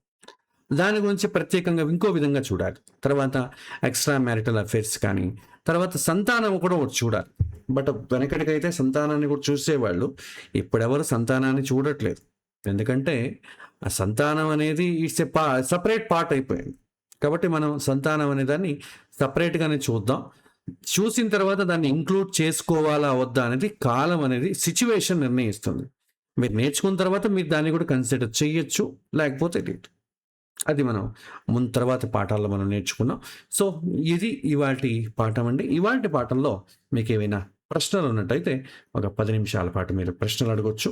దాని గురించి ప్రత్యేకంగా ఇంకో విధంగా చూడాలి. తర్వాత ఎక్స్ట్రా మ్యారిటల్ అఫైర్స్ కానీ, తర్వాత సంతానం కూడా ఒకటి చూడాలి. బట్ వెనకటికైతే సంతానాన్ని కూడా చూసేవాళ్ళు, ఇప్పుడెవరు సంతానాన్ని చూడట్లేదు. ఎందుకంటే ఆ సంతానం అనేది ఇట్స్ సపరేట్ పార్ట్ అయిపోయింది. కాబట్టి మనం సంతానం అనే దాన్ని సపరేట్గానే చూద్దాం. చూసిన తర్వాత దాన్ని ఇంక్లూడ్ చేసుకోవాలా వద్దా అనేది కాలం అనేది సిచ్యువేషన్ నిర్ణయిస్తుంది. మీరు నేర్చుకున్న తర్వాత మీరు దాన్ని కూడా కన్సిడర్ చేయొచ్చు, లేకపోతే లేదు. అది మనం తర్వాత పాఠాల్లో మనం నేర్చుకున్నాం. సో ఇది ఇవాల్టి పాఠం అండి. ఇవాల్టి పాఠంలో మీకు ఏమైనా ప్రశ్నలు ఉన్నట్టయితే ఒక 10 నిమిషాల పాటు మీరు ప్రశ్నలు అడగొచ్చు.